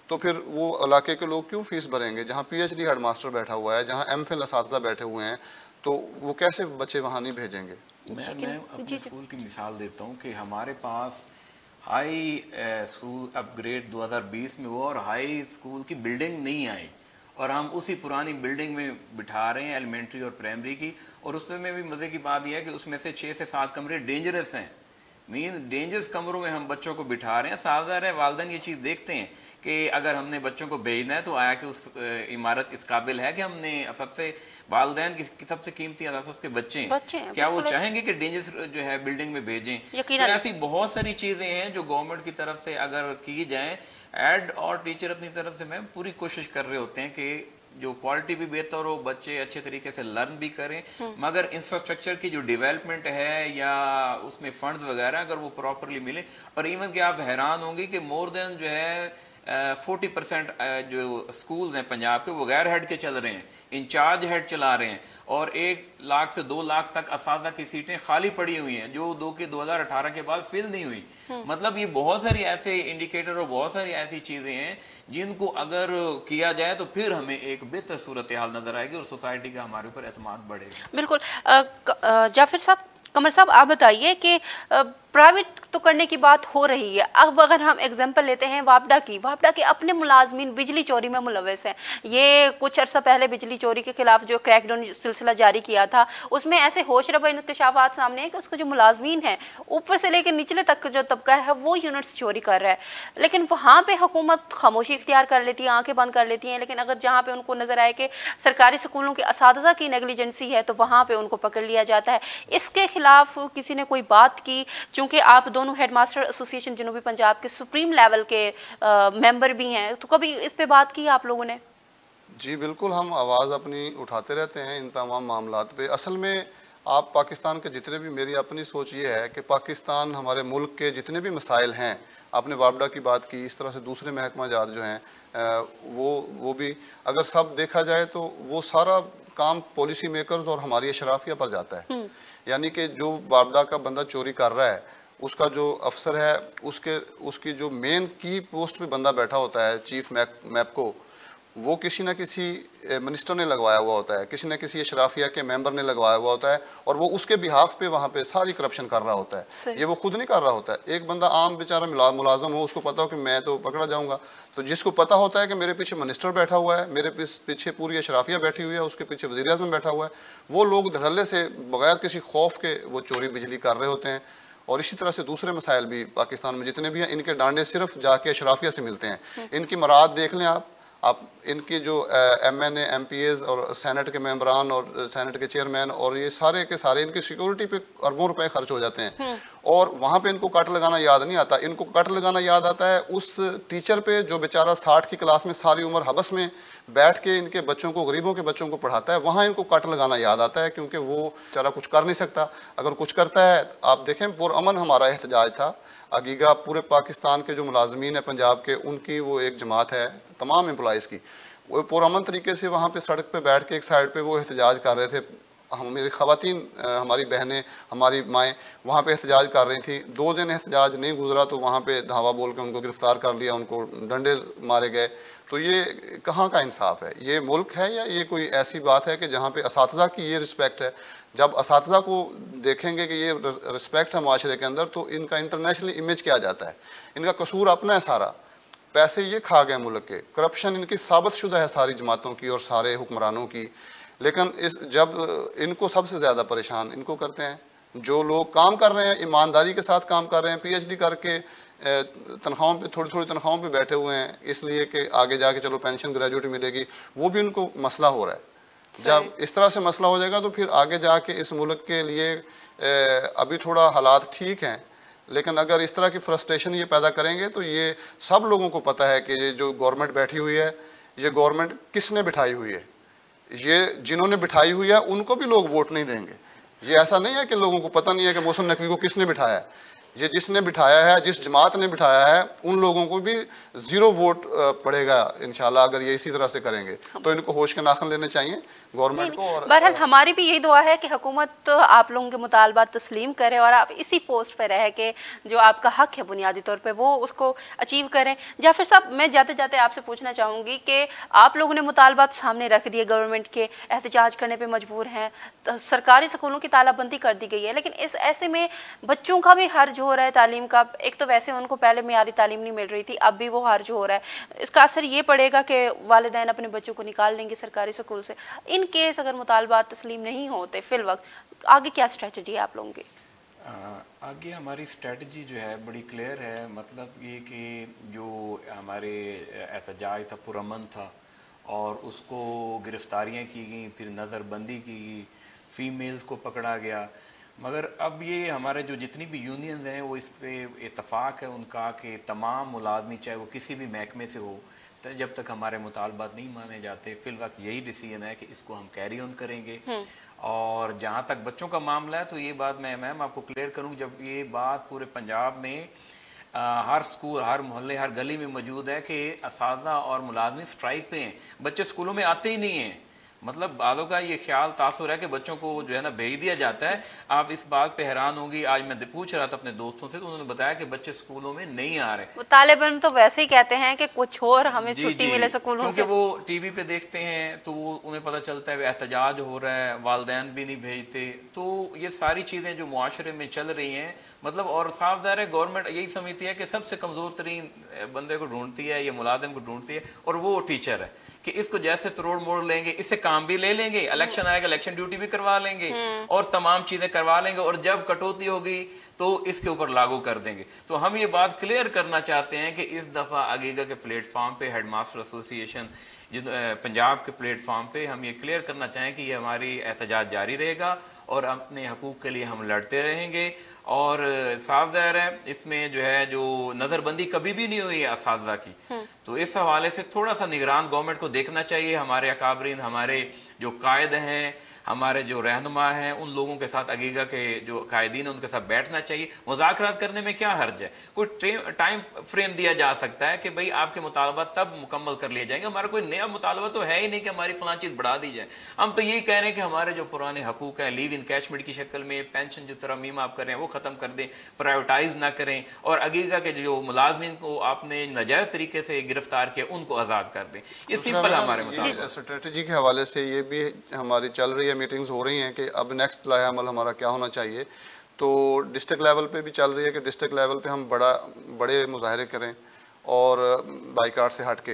तो फिर वो इलाके के लोग क्यों फीस भरेंगे? जहाँ PhD हेडमास्टर बैठा हुआ है, जहाँ MPhil असातिज़ा बैठे हुए हैं, तो वो कैसे बच्चे वहाँ नहीं भेजेंगे? मैं अपने स्कूल की मिसाल देता हूँ कि हमारे पास हाई स्कूल अपग्रेड 2020 में हुआ और हाई स्कूल की बिल्डिंग नहीं आई, और हम उसी पुरानी बिल्डिंग में बिठा रहे हैं एलिमेंट्री और प्राइमरी की। और उसमें भी मज़े की बात यह है कि उसमें से 6 से 7 कमरे डेंजरस हैं, मीन डेंजरस कमरों में हम बच्चों को बिठा रहे हैं। साधारण है, वालिदैन ये चीज़ देखते हैं कि अगर हमने बच्चों को भेजना है तो आया कि उस इमारत इस काबिल है कि हमने सबसे वालिदैन की सबसे कीमती अदा उसके बच्चे हैं, क्या वो चाहेंगे कि डेंजरस जो है बिल्डिंग में भेजें? तो ऐसी बहुत सारी चीज़ें हैं जो गवर्नमेंट की तरफ से अगर की जाए, एड और टीचर अपनी तरफ से मैं पूरी कोशिश कर रहे होते हैं कि जो क्वालिटी भी बेहतर हो, बच्चे अच्छे तरीके से लर्न भी करें, मगर इंफ्रास्ट्रक्चर की जो डेवलपमेंट है या उसमें फंड वगैरह अगर वो प्रॉपरली मिले। और इवन कि आप हैरान होंगे कि मोर देन जो है 40% जो स्कूल हैं पंजाब के वो गैर हेड के चल रहे हैं, इंचार्ज हेड चला रहे हैं, और 1 लाख से 2 लाख तक असातिज़ा की सीटें खाली पड़ी हुई हैं जो 2018 के बाद फिल नहीं हुई। मतलब ये बहुत सारी ऐसे इंडिकेटर और बहुत सारी ऐसी चीजें हैं जिनको अगर किया जाए तो फिर हमें एक बेहतर सूरत हाल नजर आएगी और सोसाइटी का हमारे ऊपर एतमाद बढ़ेगा। बिल्कुल। जाफिर साहब, कमर साहब, आप बताइए कि प्राइवेट तो करने की बात हो रही है, अब अगर हम एग्जांपल लेते हैं वापडा की, वापडा के अपने मुलाजमीन बिजली चोरी में मुलव्वस हैं। ये कुछ अर्सा पहले बिजली चोरी के खिलाफ जो क्रैकडाउन सिलसिला जारी किया था उसमें ऐसे होशरबा इंकशाफात सामने है कि उसको जो मुलाजमीन है ऊपर से लेकर निचले तक जो तबका है वो यूनिट्स चोरी कर रहा है, लेकिन वहाँ पर हुकूमत खामोशी इख्तियार कर लेती है, आँखें बंद कर लेती हैं। लेकिन अगर जहाँ पर उनको नजर आए कि सरकारी स्कूलों के असातिज़ा की नेगलिजेंसी है तो वहाँ पर उनको पकड़ लिया जाता है। इसके खिलाफ किसी ने कोई बात की? चूंकि आप दोनों हेडमास्टर एसोसिएशन जनूबी पंजाब के सुप्रीम लेवल के मेंबर भी हैं, तो कभी इस पे बात की आप लोगों ने? जी बिल्कुल, हम आवाज़ अपनी उठाते रहते हैं इन तमाम मामलात पे। असल में आप पाकिस्तान के जितने भी, मेरी अपनी सोच ये है कि पाकिस्तान हमारे मुल्क के जितने भी मसाइल हैं, आपने वापडा की बात की, इस तरह से दूसरे महकमा जात जो हैं वो भी अगर सब देखा जाए तो वो सारा काम पॉलिसी मेकर्स और हमारी अशराफिया पर जाता है। यानी कि जो वापडा का बंदा चोरी कर रहा है उसका जो अफसर है उसकी जो मेन की पोस्ट पे बंदा बैठा होता है, चीफ मैपको, वो किसी न किसी मिनिस्टर ने लगवाया हुआ होता है, किसी न किसी अशराफिया के मेंबर ने लगवाया हुआ होता है, और वो उसके बिहाफ पे वहाँ पे सारी करप्शन कर रहा होता है। ये वो खुद नहीं कर रहा होता है। एक बंदा आम बेचारा मुलाजम हो, उसको पता हो कि मैं तो पकड़ा जाऊँगा, तो जिसको पता होता है कि मेरे पीछे मिनिस्टर बैठा हुआ है, मेरे पीछे पूरी अशराफिया बैठी हुई है, उसके पीछे वज़ीर-ए-आज़म बैठा हुआ है, वो लोग धड़ल्ले से बगैर किसी खौफ के वो चोरी बिजली कर रहे होते हैं। और इसी तरह से दूसरे मसाइल भी पाकिस्तान में जितने भी हैं, इनके डांडे सिर्फ जाके अशराफिया से मिलते हैं। इनकी मराद देख लें आप इनकी जो MNA MPAs और सेनेट के मेंबरान और सेनेट के चेयरमैन और ये सारे के सारे इनकी सिक्योरिटी पे अरबों रुपए खर्च हो जाते हैं, और वहाँ पे इनको कट लगाना याद नहीं आता। इनको कट लगाना याद आता है उस टीचर पे जो बेचारा 60 की क्लास में सारी उम्र हबस में बैठ के इनके बच्चों को, गरीबों के बच्चों को पढ़ाता है, वहाँ इनको कट लगाना याद आता है, क्योंकि वो बेचारा कुछ कर नहीं सकता। अगर कुछ करता है, आप देखें पुरअमन हमारा एहतजाज था, अगीगा पूरे पाकिस्तान के जो मुलाजमीन है पंजाब के, उनकी वो एक जमात है तमाम एम्प्लॉइज़ की, वो पुरअमन तरीके से वहाँ पे सड़क पे बैठ के एक साइड पे वो एहतजाज कर रहे थे। मेरी ख़वातीन, हमारी बहनें, हमारी माएँ वहाँ पे एहतजाज कर रही थी। 2 दिन एहतजाज नहीं गुजरा तो वहाँ पे धावा बोल के उनको गिरफ़्तार कर लिया, उनको डंडे मारे गए। तो ये कहाँ का इंसाफ है? ये मुल्क है या ये कोई ऐसी बात है कि जहाँ पे असातिज़ा की ये रिस्पेक्ट है? जब असातिज़ा को देखेंगे कि ये रिस्पेक्ट है माशरे के अंदर, तो इनका इंटरनेशनल इमेज क्या जाता है? इनका कसूर अपना है सारा, पैसे ये खा गए मुल्क के, करप्शन इनकी साबित शुदा है सारी जमातों की और सारे हुक्मरानों की। लेकिन जब इनको सबसे ज़्यादा परेशान इनको करते हैं जो लोग काम कर रहे हैं, ईमानदारी के साथ काम कर रहे हैं, PhD करके तनख्वाहों पे, थोड़ी थोड़ी तनख्वाहों पे बैठे हुए हैं, इसलिए कि आगे जाके चलो पेंशन ग्रेजुएटी मिलेगी, वो भी उनको मसला हो रहा है। जब इस तरह से मसला हो जाएगा तो फिर आगे जाके इस मुल्क के लिए अभी थोड़ा हालात ठीक हैं, लेकिन अगर इस तरह की फ्रस्ट्रेशन ये पैदा करेंगे तो ये सब लोगों को पता है कि ये जो गवर्नमेंट बैठी हुई है, ये गवर्नमेंट किसने बिठाई हुई है। ये जिन्होंने बिठाई हुई है उनको भी लोग वोट नहीं देंगे। ये ऐसा नहीं है कि लोगों को पता नहीं है कि मोहसिन नकवी को किसने बिठाया है। ये जिसने बिठाया है, जिस जमात ने बिठाया है, उन लोगों को भी 0 वोट पड़ेगा इंशाल्लाह अगर ये इसी तरह से करेंगे। तो इनको होश के नाखन लेने चाहिए गवर्नमेंट को। और बहरहाल हमारी भी यही दुआ है कि हुकूमत आप लोगों के मुतालबात तस्लीम करे और आप इसी पोस्ट पर रह के जो आपका हक है बुनियादी तौर पे वो उसको अचीव करें। जाफर साहब, मैं जाते जाते आपसे पूछना चाहूँगी कि आप लोगों ने मुतालबात सामने रख दिए, गवर्नमेंट के एहतजाज करने पर मजबूर हैं, सरकारी स्कूलों की तालाबंदी कर दी गई है, लेकिन इस ऐसे में बच्चों का भी हर्ज हो रहा है तालीम का। एक तो वैसे उनको पहले मियारी तालीम नहीं मिल रही थी, अब भी वो हर्ज हो रहा है। इसका असर ये पड़ेगा कि वालिदैन अपने बच्चों को निकाल लेंगे सरकारी स्कूल से। इन केस अगर मुतालबात तस्लीम नहीं होते फिल वक्त आगे क्या स्ट्रेटजी है आप लोगों की? आगे हमारी स्ट्रेटजी जो है बड़ी क्लियर है। मतलब ये कि जो हमारे एहतजाज था पुरअमन था और उसको गिरफ्तारियां की गई, फिर नज़रबंदी की गई, फीमेल्स को पकड़ा गया, मगर अब ये हमारे जो जितनी भी यूनियन हैं वो इस पे इत्तफाक है उनका कि तमाम मुलाजमी चाहे वो किसी भी महकमे से हो, तो जब तक हमारे मुतालबात नहीं माने जाते फिल वक्त यही डिसीजन है कि इसको हम कैरी ऑन करेंगे। और जहाँ तक बच्चों का मामला है तो ये बात मैं मैम आपको क्लियर करूँ, जब ये बात पूरे पंजाब में हर स्कूल, हर मोहल्ले, हर गली में मौजूद है कि असातिज़ा और मुलाजमी स्ट्राइक पे हैं, बच्चे स्कूलों में आते ही नहीं हैं। मतलब बालों का ये ख्याल तासुर है कि बच्चों को जो है ना भेज दिया जाता है। आप इस बात पे हैरान होंगी, आज मैं पूछ रहा था अपने दोस्तों से तो उन्होंने बताया कि बच्चे स्कूलों में नहीं आ रहे। वो तालिब इल्म तो वैसे ही कहते हैं कि कुछ और हमें छुट्टी मिले स्कूलों से, क्योंकि वो टीवी पे देखते हैं तो वो उन्हें पता चलता है एहतजाज हो रहा है, वालिदैन भी नहीं भेजते। तो ये सारी चीज़ें जो मुआशरे में चल रही हैं, मतलब और साफ ज़ाहिर है गवर्नमेंट यही समझती है कि सबसे कमज़ोर तरीन बंदे को ढूंढती है, ये मुलाजिम को ढूंढती है, और वो टीचर है कि इसको जैसे तोड़ मोड़ लेंगे, इससे काम भी ले लेंगे, इलेक्शन आएगा इलेक्शन ड्यूटी भी करवा लेंगे और तमाम चीज़ें करवा लेंगे, और जब कटौती होगी तो इसके ऊपर लागू कर देंगे। तो हम ये बात क्लियर करना चाहते हैं कि इस दफ़ा आगेगा के प्लेटफॉर्म पे हेडमास्टर एसोसिएशन पंजाब के प्लेटफॉर्म पे हम ये क्लियर करना चाहें कि ये हमारी एहतजाज जारी रहेगा और अपने हकूक़ के लिए हम लड़ते रहेंगे। और साफ ज़ाहिर है इसमें जो है जो नज़रबंदी कभी भी नहीं हुई है असातिज़ा की, तो इस हवाले से थोड़ा सा निगरान गवर्नमेंट को देखना चाहिए। हमारे अकाबरीन, हमारे जो कायद हैं, हमारे जो रहनुमा हैं, उन लोगों के साथ अगीगा के जो कायदीन हैं उनके साथ बैठना चाहिए। मुज़ाकरात करने में क्या हर्ज है, कोई टाइम फ्रेम दिया जा सकता है कि भाई आपके मुतालबा तब मुकम्मल कर लिए जाएंगे। हमारा कोई नया मुतालबा तो है ही नहीं कि हमारी फलां चीज़ बढ़ा दी जाए। हम तो यही कह रहे हैं कि हमारे जो पुराने हकूक़ हैं, लीव इनकैशमेंट की शक्ल में पेंशन जो तरमीम आप कर रहे हैं वो ख़त्म कर दें, प्राइवेटाइज ना करें, और अगीगा के जो मुलाजमीन को आपने नाजायज़ तरीके से गिरफ्तार किया उनको आज़ाद कर दें। ये सिंपल हमारे मुताबिक स्ट्रेटजी के हवाले से ये भी हमारी चल रही है, मीटिंग्स हो रही हैं कि अब नेक्स्ट लाएअमल हमारा क्या होना चाहिए। तो डिस्ट्रिक्ट लेवल पे भी चल रही है कि डिस्ट्रिक्ट लेवल पे हम बड़े मुजाहरे करें और बाइकाट से हट के।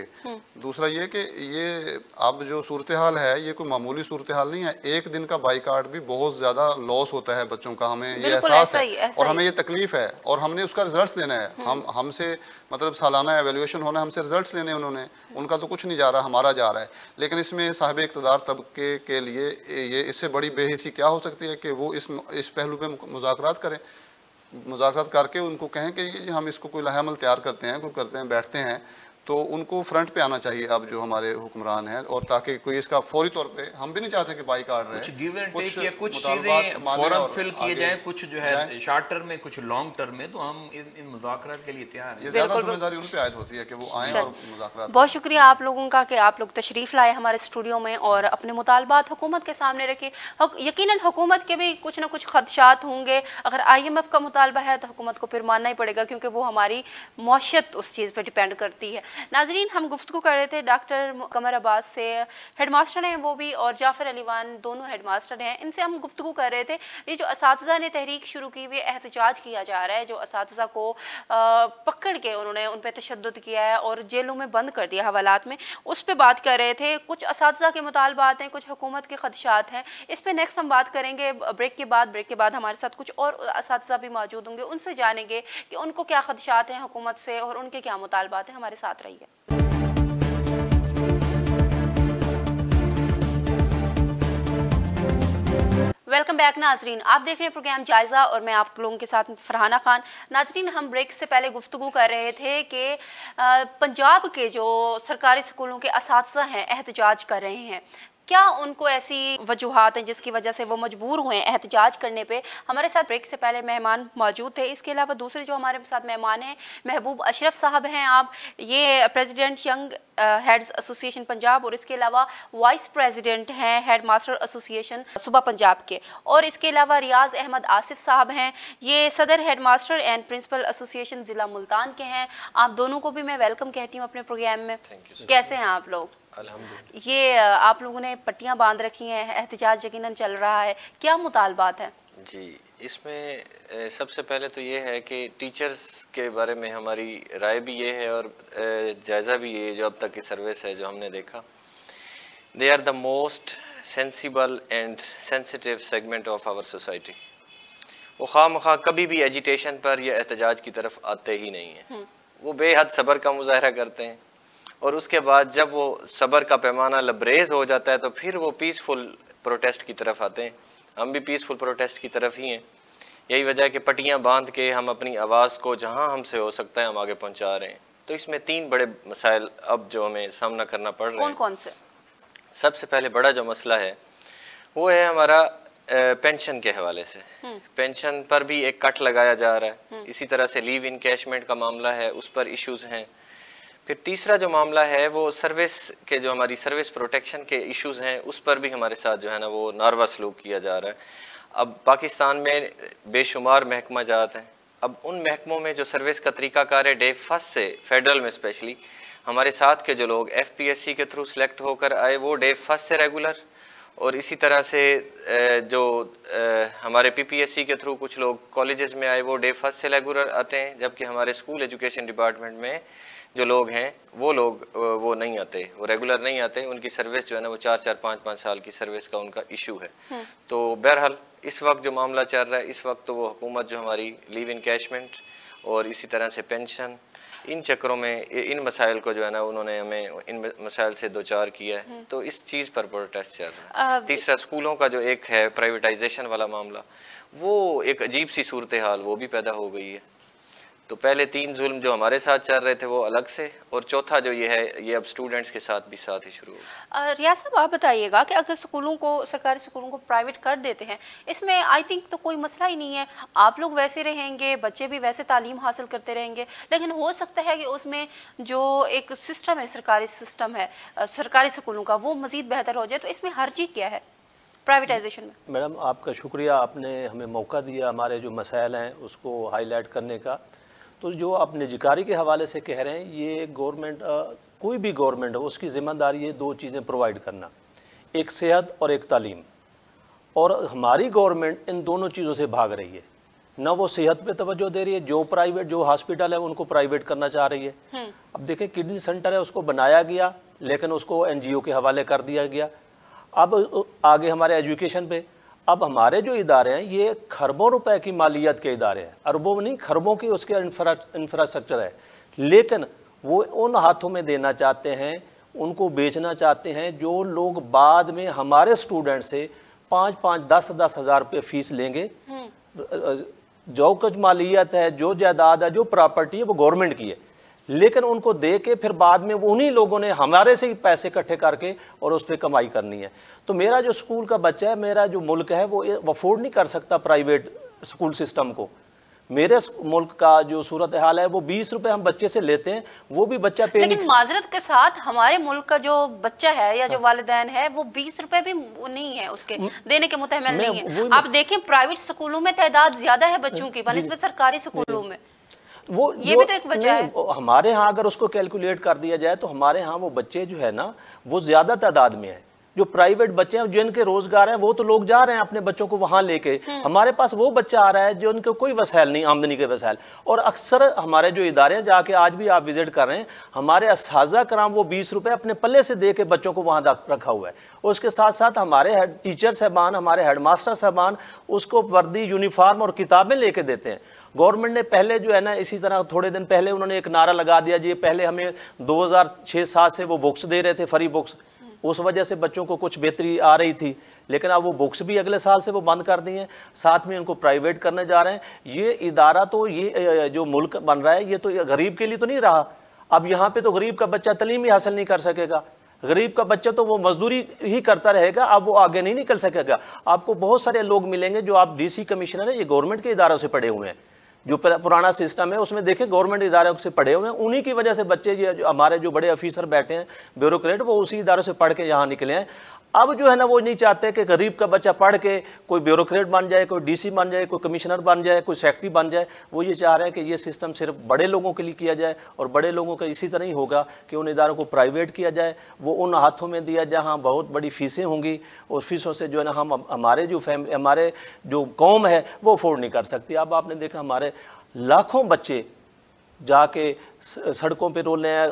दूसरा ये कि ये अब जो सूरत हाल है ये कोई मामूली सूरत हाल नहीं है। एक दिन का बाइकाट भी बहुत ज़्यादा लॉस होता है बच्चों का, हमें ये एहसास है और हमें ये तकलीफ है और हमने उसका रिजल्ट्स देना है। हमसे मतलब सालाना एवेल्यूएशन होना है, हमसे रिजल्ट्स लेने उन्होंने, उनका तो कुछ नहीं जा रहा, हमारा जा रहा है। लेकिन इसमें साहिब इक़्तिदार तबके के लिए ये इससे बड़ी बेहिसी क्या हो सकती है कि वो इस पहलू पे मुज़ाकरात करें, मुज़ाकरात करके उनको कहें कि हम इसको कोई लाहेअमल तैयार करते हैं, कोई करते हैं, बैठते हैं। तो उनको फ्रंट पे आना चाहिए अब जो हमारे हुक्मरान हैं, और ताकि कोई इसका फौरी तौर पे, हम भी नहीं चाहते कि बाइकाट रहे, कुछ गिव एंड टेक या कुछ चीजें फौरन फिल किए जाएं, कुछ जो है शॉर्ट टर्म में, कुछ लॉन्ग टर्म में। तो हम इन मुज़ाकरात के लिए तैयार हैं। ये ज़्यादा जिम्मेदारी उन पे आयद होती है कि वो आएं और मुज़ाकरात। बहुत शुक्रिया आप लोगों का कि आप लोग तशरीफ़ लाए हमारे स्टूडियो में और अपने मुतालबात हुकूमत के सामने रखे। यकीनन हुकूमत के भी कुछ ना कुछ खदशात होंगे। अगर IMF का मुतालबा है तो हुकूमत को फिर मानना ही पड़ेगा, क्योंकि वो हमारी मौशियत उस चीज़ पर डिपेंड करती है। नाज़रीन, हम गुफ्तगू कर रहे थे डॉक्टर कमर अब्बास से, हेडमास्टर हैं वो भी, और जाफ़र अलीवान दोनों हेडमास्टर हैं। इनसे हम गुफ्तगू कर रहे थे ये जो असातिज़ा ने तहरीक शुरू की हुई, एहतजाज किया जा रहा है, जो असातिज़ा को पकड़ के उन्होंने उन पर तशद्दुद किया है और जेलों में बंद कर दिया हवालात में, उस पर बात कर रहे थे। कुछ असातिज़ा के मुतालबात हैं, कुछ हुकूमत के खदशात हैं, इस पर नेक्स्ट हम बात करेंगे ब्रेक के बाद। ब्रेक के बाद हमारे साथ कुछ और असातिज़ा भी मौजूद होंगे, उनसे जानेंगे कि उनको क्या खदशात हैं हुकूमत से और उनके क्या मुतालबात हैं। हमारे साथ रहिए। वेलकम बैक नाजरीन, आप देख रहे हैं प्रोग्राम जायज़ा और मैं आप लोगों के साथ फरहाना खान। नाजरीन, हम ब्रेक से पहले गुफ्तगू कर रहे थे कि पंजाब के जो सरकारी स्कूलों के असातिज़ा हैं एहतजाज कर रहे हैं, क्या उनको ऐसी वजूहात हैं जिसकी वजह से वो मजबूर हुए हैं एहतजाज करने पे। हमारे साथ ब्रेक से पहले मेहमान मौजूद थे। इसके अलावा दूसरे जो हमारे साथ मेहमान हैं महबूब अशरफ साहब हैं, आप ये president young heads association Punjab और इसके अलावा वाइस प्रेसिडेंट हैं हेड मास्टर एसोसिएशन सूबा पंजाब के, और इसके अलावा रियाज अहमद आसिफ साहब हैं, ये सदर head master and principal association ज़िला मुल्तान के हैं। आप दोनों को भी मैं वेलकम कहती हूँ अपने प्रोग्राम में। कैसे हैं आप लोग? अल्हम्दुलिल्लाह। ये आप लोगों ने पट्टियां बांध रखी हैं, एहतजाज यकीनन चल रहा है, क्या मुतालबात हैं? जी, इसमें सबसे पहले तो ये है कि टीचर्स के बारे में हमारी राय भी ये है और जायज़ा भी ये जो अब तक की सर्विस है जो हमने देखा, they are the most sensible and sensitive segment of our society. वो खामखा कभी भी एजिटेशन पर या एहतजाज की तरफ आते ही नहीं हैं। वो बेहद सब्र का मुजाहरा करते हैं और उसके बाद जब वो सब्र का पैमाना लबरेज हो जाता है तो फिर वो पीसफुल प्रोटेस्ट की तरफ आते हैं। हम भी पीसफुल प्रोटेस्ट की तरफ ही हैं। यही वजह है कि पट्टियाँ बांध के हम अपनी आवाज़ को जहाँ हमसे हो सकता है हम आगे पहुँचा रहे हैं। तो इसमें 3 बड़े मसाइल अब जो हमें सामना करना पड़ रहे हैं। कौन से? सबसे पहले बड़ा जो मसला है वो है हमारा पेंशन के हवाले से। पेंशन पर भी एक कट लगाया जा रहा है। इसी तरह से लीव इनकैशमेंट का मामला है, उस पर इश्यूज़ हैं। फिर तीसरा जो मामला है वो सर्विस के जो हमारी सर्विस प्रोटेक्शन के इश्यूज़ हैं, उस पर भी हमारे साथ जो है ना वो नारवा सलूक किया जा रहा है। अब पाकिस्तान में बेशुमार महकमा जात हैं। अब उन महकमों में जो सर्विस का तरीक़ाकार है डे फर्स्ट से फेडरल में स्पेशली हमारे साथ के जो लोग FPSC के थ्रू सेलेक्ट होकर आए वो डे फर्स्ट से रेगुलर, और इसी तरह से जो हमारे PPSC के थ्रू कुछ लोग कॉलेजेस में आए वो डे फर्स्ट से रेगुलर आते हैं, जबकि हमारे स्कूल एजुकेशन डिपार्टमेंट में जो लोग हैं वो लोग वो नहीं आते, वो रेगुलर नहीं आते। उनकी सर्विस जो है ना वो 4-4, 5-5 साल की सर्विस का उनका इशू है। तो बहरहाल इस वक्त जो मामला चल रहा है, इस वक्त तो वो हुकूमत जो हमारी लीव इनकैशमेंट और इसी तरह से पेंशन, इन चक्करों में इन मसाइल को जो है ना उन्होंने हमें इन मसाइल से दो चार किया है। तो इस चीज़ पर प्रोटेस्ट चल रहा है। तीसरा स्कूलों का जो एक है प्राइवेटाइजेशन वाला मामला, वो एक अजीब सी सूरत हाल वो भी पैदा हो गई है। तो पहले 3 जुल्म जो हमारे साथ चल रहे थे वो अलग से, और चौथा जो ये है ये अब स्टूडेंट्स के साथ भी साथ ही शुरू हो। रियाज साहब, आप बताइएगा कि अगर स्कूलों को, सरकारी स्कूलों को प्राइवेट कर देते हैं, इसमें आई थिंक तो कोई मसला ही नहीं है। आप लोग वैसे रहेंगे, बच्चे भी वैसे तालीम हासिल करते रहेंगे, लेकिन हो सकता है कि उसमें जो एक सिस्टम है, सरकारी सिस्टम है सरकारी स्कूलों का, वो मज़ीद बेहतर हो जाए। तो इसमें हर्जी क्या है प्राइवेटाइजेशन में? मैडम, आपका शुक्रिया, आपने हमें मौका दिया हमारे जो मसाइल हैं उसको हाईलाइट करने का। तो जो आप निजकारी के हवाले से कह रहे हैं, ये गवर्नमेंट, कोई भी गवर्नमेंट हो उसकी ज़िम्मेदारी है 2 चीज़ें प्रोवाइड करना, एक सेहत और एक तालीम। और हमारी गवर्नमेंट इन दोनों चीज़ों से भाग रही है। न वो सेहत पे तवज्जो दे रही है, जो प्राइवेट जो हॉस्पिटल है उनको प्राइवेट करना चाह रही है। अब देखें, किडनी सेंटर है उसको बनाया गया लेकिन उसको NGO के हवाले कर दिया गया। अब आगे हमारे एजुकेशन पे, अब हमारे जो इदारे हैं ये खरबों रुपए की मालियत के इदारे हैं, अरबों नहीं, खरबों की उसके इंफ्रास्ट्रक्चर है, लेकिन वो उन हाथों में देना चाहते हैं, उनको बेचना चाहते हैं जो लोग बाद में हमारे स्टूडेंट से 5-5, 10-10 हज़ार रुपये फीस लेंगे। जो कुछ मालियत है, जो जायदाद है, जो प्रॉपर्टी है वो गवर्नमेंट की है, लेकिन उनको दे के फिर बाद में वो उन्हीं लोगों ने हमारे से ही पैसे इकट्ठे करके और उस पर कमाई करनी है। तो मेरा जो स्कूल का बच्चा है, मेरा जो मुल्क है वो अफोर्ड नहीं कर सकता प्राइवेट स्कूल सिस्टम को। मेरे मुल्क का जो सूरत हाल है वो 20 रुपए हम बच्चे से लेते हैं, वो भी बच्चा पे। लेकिन माजरत के साथ हमारे मुल्क का जो बच्चा है या जो वालिदैन है वो 20 रुपए भी नहीं है उसके देने के मुतहमिल नहीं है। आप देखें प्राइवेट स्कूलों में तादाद ज्यादा है बच्चों की बनिस्बत सरकारी स्कूलों में, वो ये भी तो एक वजह है। हमारे यहाँ अगर उसको कैलकुलेट कर दिया जाए तो हमारे यहाँ वो बच्चे जो है ना वो ज्यादा तादाद में है। जो प्राइवेट बच्चे हैं जिनके रोजगार है वो तो लोग जा रहे हैं अपने बच्चों को वहां लेके, हमारे पास वो बच्चा आ रहा है जो उनको कोई वसाइल नहीं, आमदनी के वसाइल। और अक्सर हमारे जो इदारे हैं, जाके आज भी आप विजिट कर रहे हैं, हमारे असातिज़ा कराम वो 20 रुपए अपने पल्ले से दे के बच्चों को वहां रखा हुआ है। और उसके साथ साथ हमारे टीचर साहबान, हमारे हेडमास्टर साहबान उसको वर्दी, यूनिफॉर्म और किताबें लेके देते हैं। गवर्नमेंट ने पहले जो है ना, इसी तरह थोड़े दिन पहले उन्होंने एक नारा लगा दिया जी, पहले हमें 2006-07 से वो बुक्स दे रहे थे, फ्री बुक्स। उस वजह से बच्चों को कुछ बेहतरी आ रही थी, लेकिन अब वो बुक्स भी अगले साल से वो बंद कर दी हैं, साथ में उनको प्राइवेट करने जा रहे हैं। ये इदारा तो ये जो मुल्क बन रहा है ये तो गरीब के लिए तो नहीं रहा। अब यहाँ पे तो गरीब का बच्चा तालीम ही हासिल नहीं कर सकेगा, गरीब का बच्चा तो वो मजदूरी ही करता रहेगा, अब वो आगे नहीं निकल सकेगा। आपको बहुत सारे लोग मिलेंगे जो आप डीसी कमिश्नर है, ये गवर्नमेंट के इदारों से पढ़े हुए हैं, जो पुराना सिस्टम है उसमें देखें गवर्नमेंट इदारों से पढ़े हुए हैं, उन्हीं की वजह से बच्चे ये जो हमारे जो बड़े ऑफिसर बैठे हैं ब्यूरोक्रेट, वो उसी इदारों से पढ़ के यहाँ निकले हैं। अब जो है ना वो नहीं चाहते कि गरीब का बच्चा पढ़ के कोई ब्यूरोक्रेट बन जाए, कोई डीसी बन जाए, कोई कमिश्नर बन जाए, कोई सेक्रेटरी बन जाए। वो ये चाह रहे हैं कि ये सिस्टम सिर्फ बड़े लोगों के लिए किया जाए, और बड़े लोगों का इसी तरह ही होगा कि उन इदारों को प्राइवेट किया जाए, वो उन हाथों में दिया जहाँ बहुत बड़ी फीसें होंगी, और फीसों से जो है ना हमारे जो कौम है वो अफोर्ड नहीं कर सकती। अब आपने देखा हमारे लाखों बच्चे जाके सड़कों पे रोल रहे हैं,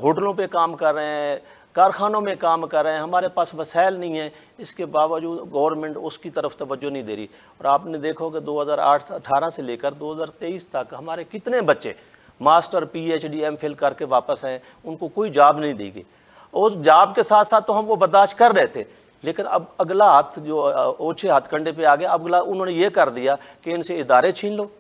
होटलों पे काम कर रहे हैं, कारखानों में काम कर रहे हैं, हमारे पास वसाइल नहीं है, इसके बावजूद गवर्नमेंट उसकी तरफ तवज्जो नहीं दे रही। और आपने देखो कि 2018 से लेकर 2023 तक हमारे कितने बच्चे मास्टर PhD MPhil करके वापस आए, उनको कोई जॉब नहीं दी गई। उस जॉब के साथ साथ तो हम वो बर्दाश्त कर रहे थे, लेकिन अब अगला हाथ जो ओछे हाथ कंडे पे आ गया, अगला उन्होंने ये कर दिया कि इनसे इदारे छीन लो,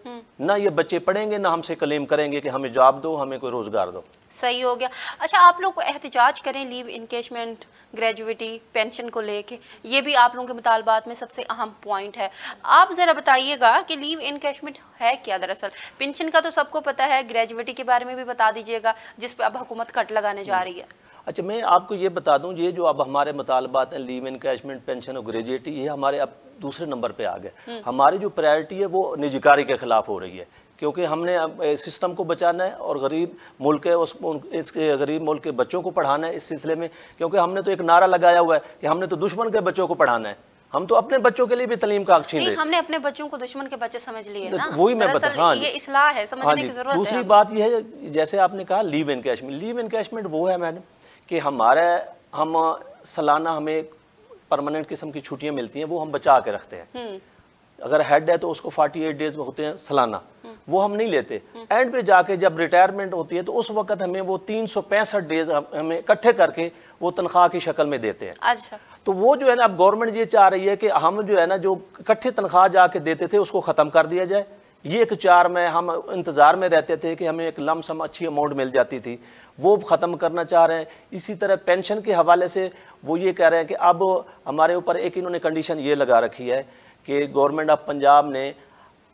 ना ये बच्चे पढ़ेंगे ना हमसे क्लेम करेंगे कि हमें जॉब दो, हमें कोई रोजगार दो। सही हो गया। अच्छा, आप लोग एहतिजाज करें लीव इनकेशमेंट, ग्रेजुएटी, पेंशन को लेके, ये भी आप लोगों के मुतालबात में सबसे अहम पॉइंट है। आप ज़रा बताइएगा कि लीव इनकेशमेंट है क्या दरअसल। पेंशन का तो सबको पता है, ग्रेजुएटी के बारे में भी बता दीजिएगा जिस पर अब हुकूमत कट लगाने जा रही है। अच्छा, मैं आपको ये बता दूं, ये जो अब हमारे मुतालबात हैं लीव इनकैशमेंट, पेंशन और ग्रेजुएटी, ये हमारे अब दूसरे नंबर पे आ गए। हमारी जो प्रायोरिटी है वो निजकारी के खिलाफ हो रही है, क्योंकि हमने अब सिस्टम को बचाना है और गरीब मुल्क है इस गरीब मुल्क के बच्चों को पढ़ाना है इस सिलसिले में। क्योंकि हमने तो एक नारा लगाया हुआ है कि हमने तो दुश्मन के बच्चों को पढ़ाना है, हम तो अपने बच्चों के लिए भी तालीम का हक छीन रहे। हमने अपने बच्चों को दुश्मन के बच्चे समझ लिए ना, वही मैं बता। हाँ, ये इस्लाह है, समझने की जरूरत है। दूसरी बात यह है, जैसे आपने कहा लीव इनकैशमेंट, लीव इनकैशमेंट वो है मैडम कि हम सालाना हमें परमानेंट किस्म की छुट्टियां मिलती हैं, वो हम बचा के रखते हैं। अगर हेड है तो उसको 48 डेज होते हैं सालाना, वो हम नहीं लेते। एंड पे जाके जब रिटायरमेंट होती है तो उस वक्त हमें वो 365 डेज हमें इकट्ठे करके वो तनख्वाह की शक्ल में देते हैं। अच्छा, तो वो जो है ना अब गवर्नमेंट ये चाह रही है कि हम जो है ना जो इकट्ठे तनख्वाह जाके देते थे उसको ख़त्म कर दिया जाए। ये एक 4 में हम इंतज़ार में रहते थे कि हमें एक लमसम अच्छी अमाउंट मिल जाती थी, वो ख़त्म करना चाह रहे हैं। इसी तरह पेंशन के हवाले से वो ये कह रहे हैं कि अब हमारे ऊपर एक इन्होंने कंडीशन ये लगा रखी है कि गवर्नमेंट ऑफ पंजाब ने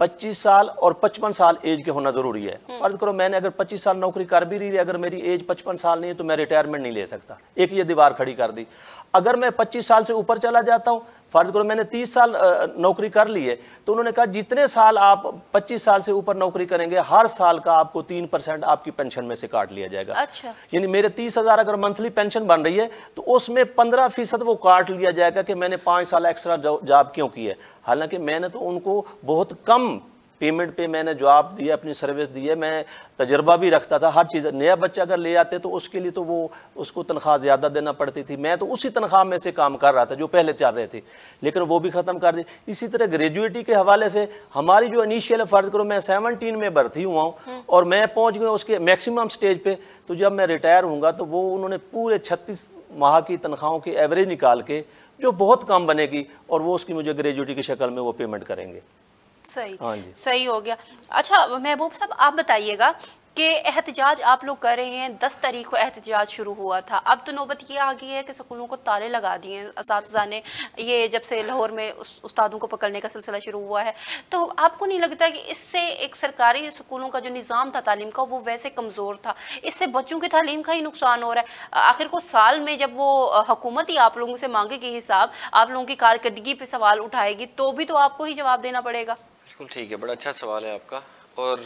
25 साल और 55 साल एज के होना ज़रूरी है। फ़र्ज़ करो मैंने अगर 25 साल नौकरी कर भी रही है, अगर मेरी एज 55 साल नहीं है तो मैं रिटायरमेंट नहीं ले सकता। एक ये दीवार खड़ी कर दी। अगर मैं 25 साल से ऊपर चला जाता हूँ, फ़र्ज़ करो मैंने 30 साल नौकरी कर ली है, तो उन्होंने कहा जितने साल आप 25 साल से ऊपर नौकरी करेंगे हर साल का आपको 3% आपकी पेंशन में से काट लिया जाएगा। अच्छा, यानी मेरे 30,000 अगर मंथली पेंशन बन रही है तो उसमें 15% वो काट लिया जाएगा कि मैंने 5 साल एक्स्ट्रा जॉब क्यों की है। हालांकि मैंने तो उनको बहुत कम पेमेंट पे मैंने जॉब दी है, अपनी सर्विस दी है, मैं तजर्बा भी रखता था हर चीज़। नया बच्चा अगर ले आते तो उसके लिए तो वो उसको तनख्वाह ज़्यादा देना पड़ती थी, मैं तो उसी तनख्वाह में से काम कर रहा था जो पहले चल रहे थे, लेकिन वो भी ख़त्म कर दी। इसी तरह ग्रेजुएटी के हवाले से हमारी जो इनिशियल फ़र्ज़ करो मैं 17 में भर्ती हुआ हूँ और मैं पहुँच गया उसके मैक्सिमम स्टेज पर, तो जब मैं रिटायर हूँगा तो वो उन्होंने पूरे 36 माह की तनख्वाहों की एवरेज निकाल के जो बहुत कम बनेगी और वो उसकी मुझे ग्रेजुएटी की शक्ल में वो पेमेंट करेंगे। सही, हाँ जी, सही हो गया। अच्छा महबूब साहब, आप बताइएगा कि एहतजाज आप लोग कर रहे हैं, 10 तारीख को एहतजाज शुरू हुआ था, अब तो नौबत ये आ गई है कि स्कूलों को ताले लगा दिए हैं असातिज़ा ने, ये जब से लाहौर में उस्तादों को पकड़ने का सिलसिला शुरू हुआ है। तो आपको नहीं लगता कि इससे एक सरकारी स्कूलों का जो निज़ाम था तालीम का वो वैसे कमज़ोर था, इससे बच्चों की तालीम का ही नुकसान हो रहा है? आखिर को साल में जब वो हुकूमत ही आप लोगों से मांगेगी हिसाब, आप लोगों की कारकर्दगी पर सवाल उठाएगी, तो भी तो आपको ही जवाब देना पड़ेगा। बिल्कुल ठीक है, बड़ा अच्छा सवाल है आपका। और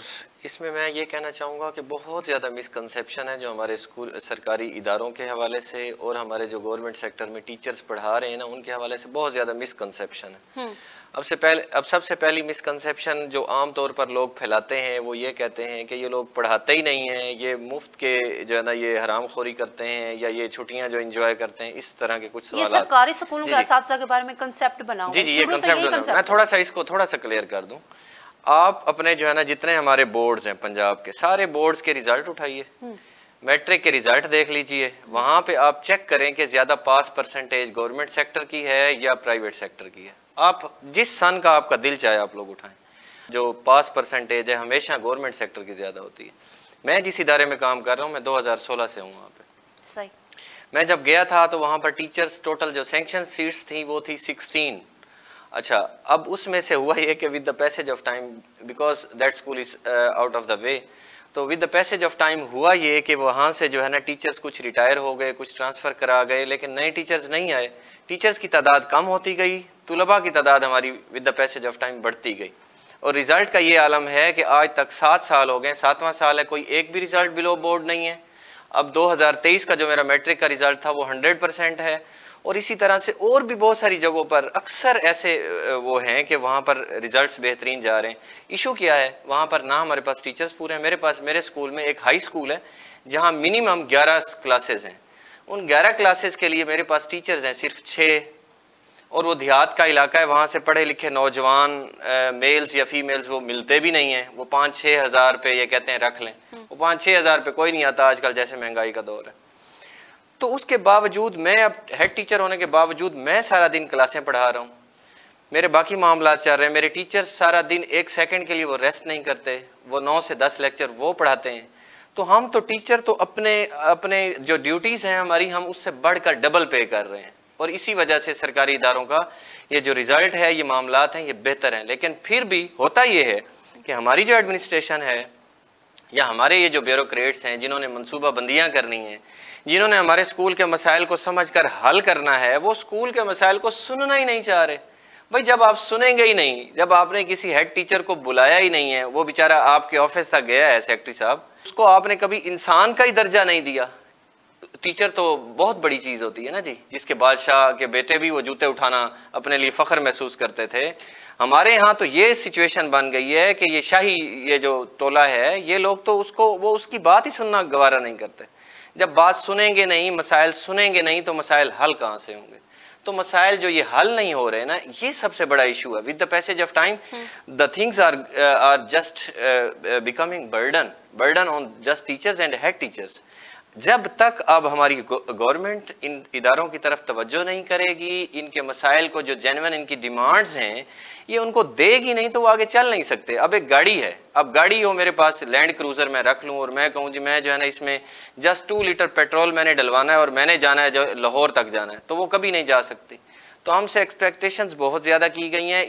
इसमें मैं ये कहना चाहूँगा कि बहुत ज़्यादा मिसकंसेप्शन है जो हमारे स्कूल सरकारी इदारों के हवाले से और हमारे जो गवर्नमेंट सेक्टर में टीचर्स पढ़ा रहे हैं ना उनके हवाले से बहुत ज़्यादा मिसकंसेप्शन है। अब सबसे पहली मिसकंसेप्शन जो आम तौर पर लोग फैलाते हैं वो ये कहते हैं कि ये लोग पढ़ाते ही नहीं हैं, ये मुफ्त के जो है ना ये हरामखोरी करते हैं या ये छुट्टियां जो एंजॉय करते हैं, इस तरह के कुछ सवाल। ये सरकारी स्कूलों के असातिज़ा के बारे में कंसेप्ट बनाओ। जी जी, ये कंसेप्ट मैं थोड़ा सा क्लियर कर दूं। आप अपने जो है ना जितने हमारे बोर्ड्स हैं पंजाब के, सारे बोर्ड्स के रिजल्ट उठाइए, मैट्रिक के रिजल्ट देख लीजिए, वहाँ पे आप चेक करें कि ज़्यादा पास परसेंटेज गवर्नमेंट सेक्टर की है या प्राइवेट सेक्टर की है। आप जिस सन का आपका दिल चाहे आप लोग उठाएं, जो पास परसेंटेज है हमेशा गवर्नमेंट सेक्टर की ज़्यादा होती है। मैं जिस इदारे में काम कर रहा हूँ, मैं 2016 से हूँ वहाँ पे। सही। मैं जब गया था तो वहाँ पर टीचर्स टोटल जो सैंक्शन सीट्स थी वो थी 16। अच्छा, अब उसमें से हुआ ये कि with the passage of time, because that school is out of the way, तो with the passage of time हुआ ये कि वहाँ से जो है ना टीचर्स कुछ रिटायर हो गए, कुछ ट्रांसफ़र करा गए, लेकिन नए टीचर्स नहीं आए। टीचर्स की तादाद कम होती गई, तुलबा की तादाद हमारी with the passage of time बढ़ती गई। और रिज़ल्ट का ये आलम है कि आज तक 7 साल हो गए, 7वां साल है, कोई एक भी रिज़ल्ट बिलो बोर्ड नहीं है। अब 2023 का जो मेरा मैट्रिक का रिज़ल्ट था वो 100% है। और इसी तरह से और भी बहुत सारी जगहों पर अक्सर ऐसे वो हैं कि वहाँ पर रिज़ल्ट्स बेहतरीन जा रहे हैं। इशू क्या है, वहाँ पर ना हमारे पास टीचर्स पूरे हैं। मेरे स्कूल में एक हाई स्कूल है जहाँ मिनिमम 11 क्लासेस हैं, उन 11 क्लासेस के लिए मेरे पास टीचर्स हैं सिर्फ 6। और वो देहात का इलाका है, वहाँ से पढ़े लिखे नौजवान मेल्स या फीमेल्स वो मिलते भी नहीं हैं। वो 5-6 हज़ार रुपये ये कहते हैं रख लें, वो 5-6 हज़ार रुपये कोई नहीं आता आजकल, जैसे महंगाई का दौर है। तो उसके बावजूद मैं अब हेड टीचर होने के बावजूद मैं सारा दिन क्लासें पढ़ा रहा हूँ, मेरे बाकी मामला चल रहे हैं। मेरे टीचर्स सारा दिन 1 सेकंड के लिए वो रेस्ट नहीं करते, वो 9 से 10 लेक्चर वो पढ़ाते हैं। तो हम तो टीचर तो अपने जो ड्यूटीज़ हैं हमारी, हम उससे बढ़कर डबल पे कर रहे हैं। और इसी वजह से सरकारी इदारों का ये जो रिज़ल्ट है, ये मामलात हैं, ये बेहतर हैं। लेकिन फिर भी होता ये है कि हमारी जो एडमिनिस्ट्रेशन है या हमारे ये जो ब्यूरोक्रेट्स हैं जिन्होंने मनसूबाबंदियाँ करनी हैं, जिन्होंने हमारे स्कूल के मसाइल को समझकर हल करना है, वो स्कूल के मसाइल को सुनना ही नहीं चाह रहे। भाई जब आप सुनेंगे ही नहीं, जब आपने किसी हेड टीचर को बुलाया ही नहीं है, वो बेचारा आपके ऑफिस तक गया है सेक्रेटरी साहब, उसको आपने कभी इंसान का ही दर्जा नहीं दिया। टीचर तो बहुत बड़ी चीज़ होती है ना जी, जिसके बादशाह के बेटे भी वो जूते उठाना अपने लिए फ़ख्र महसूस करते थे। हमारे यहाँ तो ये सिचुएशन बन गई है कि ये शाही ये जो टोला है, ये लोग तो उसकी बात ही सुनना गवारा नहीं करते। जब बात सुनेंगे नहीं, मसाइल सुनेंगे नहीं, तो मसाइल हल कहाँ से होंगे? तो मसाइल जो ये हल नहीं हो रहे ना, ये सबसे बड़ा इशू है। With the passage of time the things are just becoming burden on just teachers and head teachers. जब तक अब हमारी गवर्नमेंट इन इदारों की तरफ तवज्जो नहीं करेगी, इनके मसाइल को जो जेन्युइन इनकी डिमांड्स हैं ये उनको देगी नहीं, तो वो आगे चल नहीं सकते। अब एक गाड़ी है, अब गाड़ी हो मेरे पास लैंड क्रूज़र मैं रख लूँ और मैं कहूँ जी मैं जो है ना इसमें जस्ट 2 लीटर पेट्रोल मैंने डलवाना है और मैंने जाना है जो लाहौर तक जाना है, तो वो कभी नहीं जा सकती। तो हमसे एक्सपेक्टेशंस बहुत ज़्यादा की गई हैं।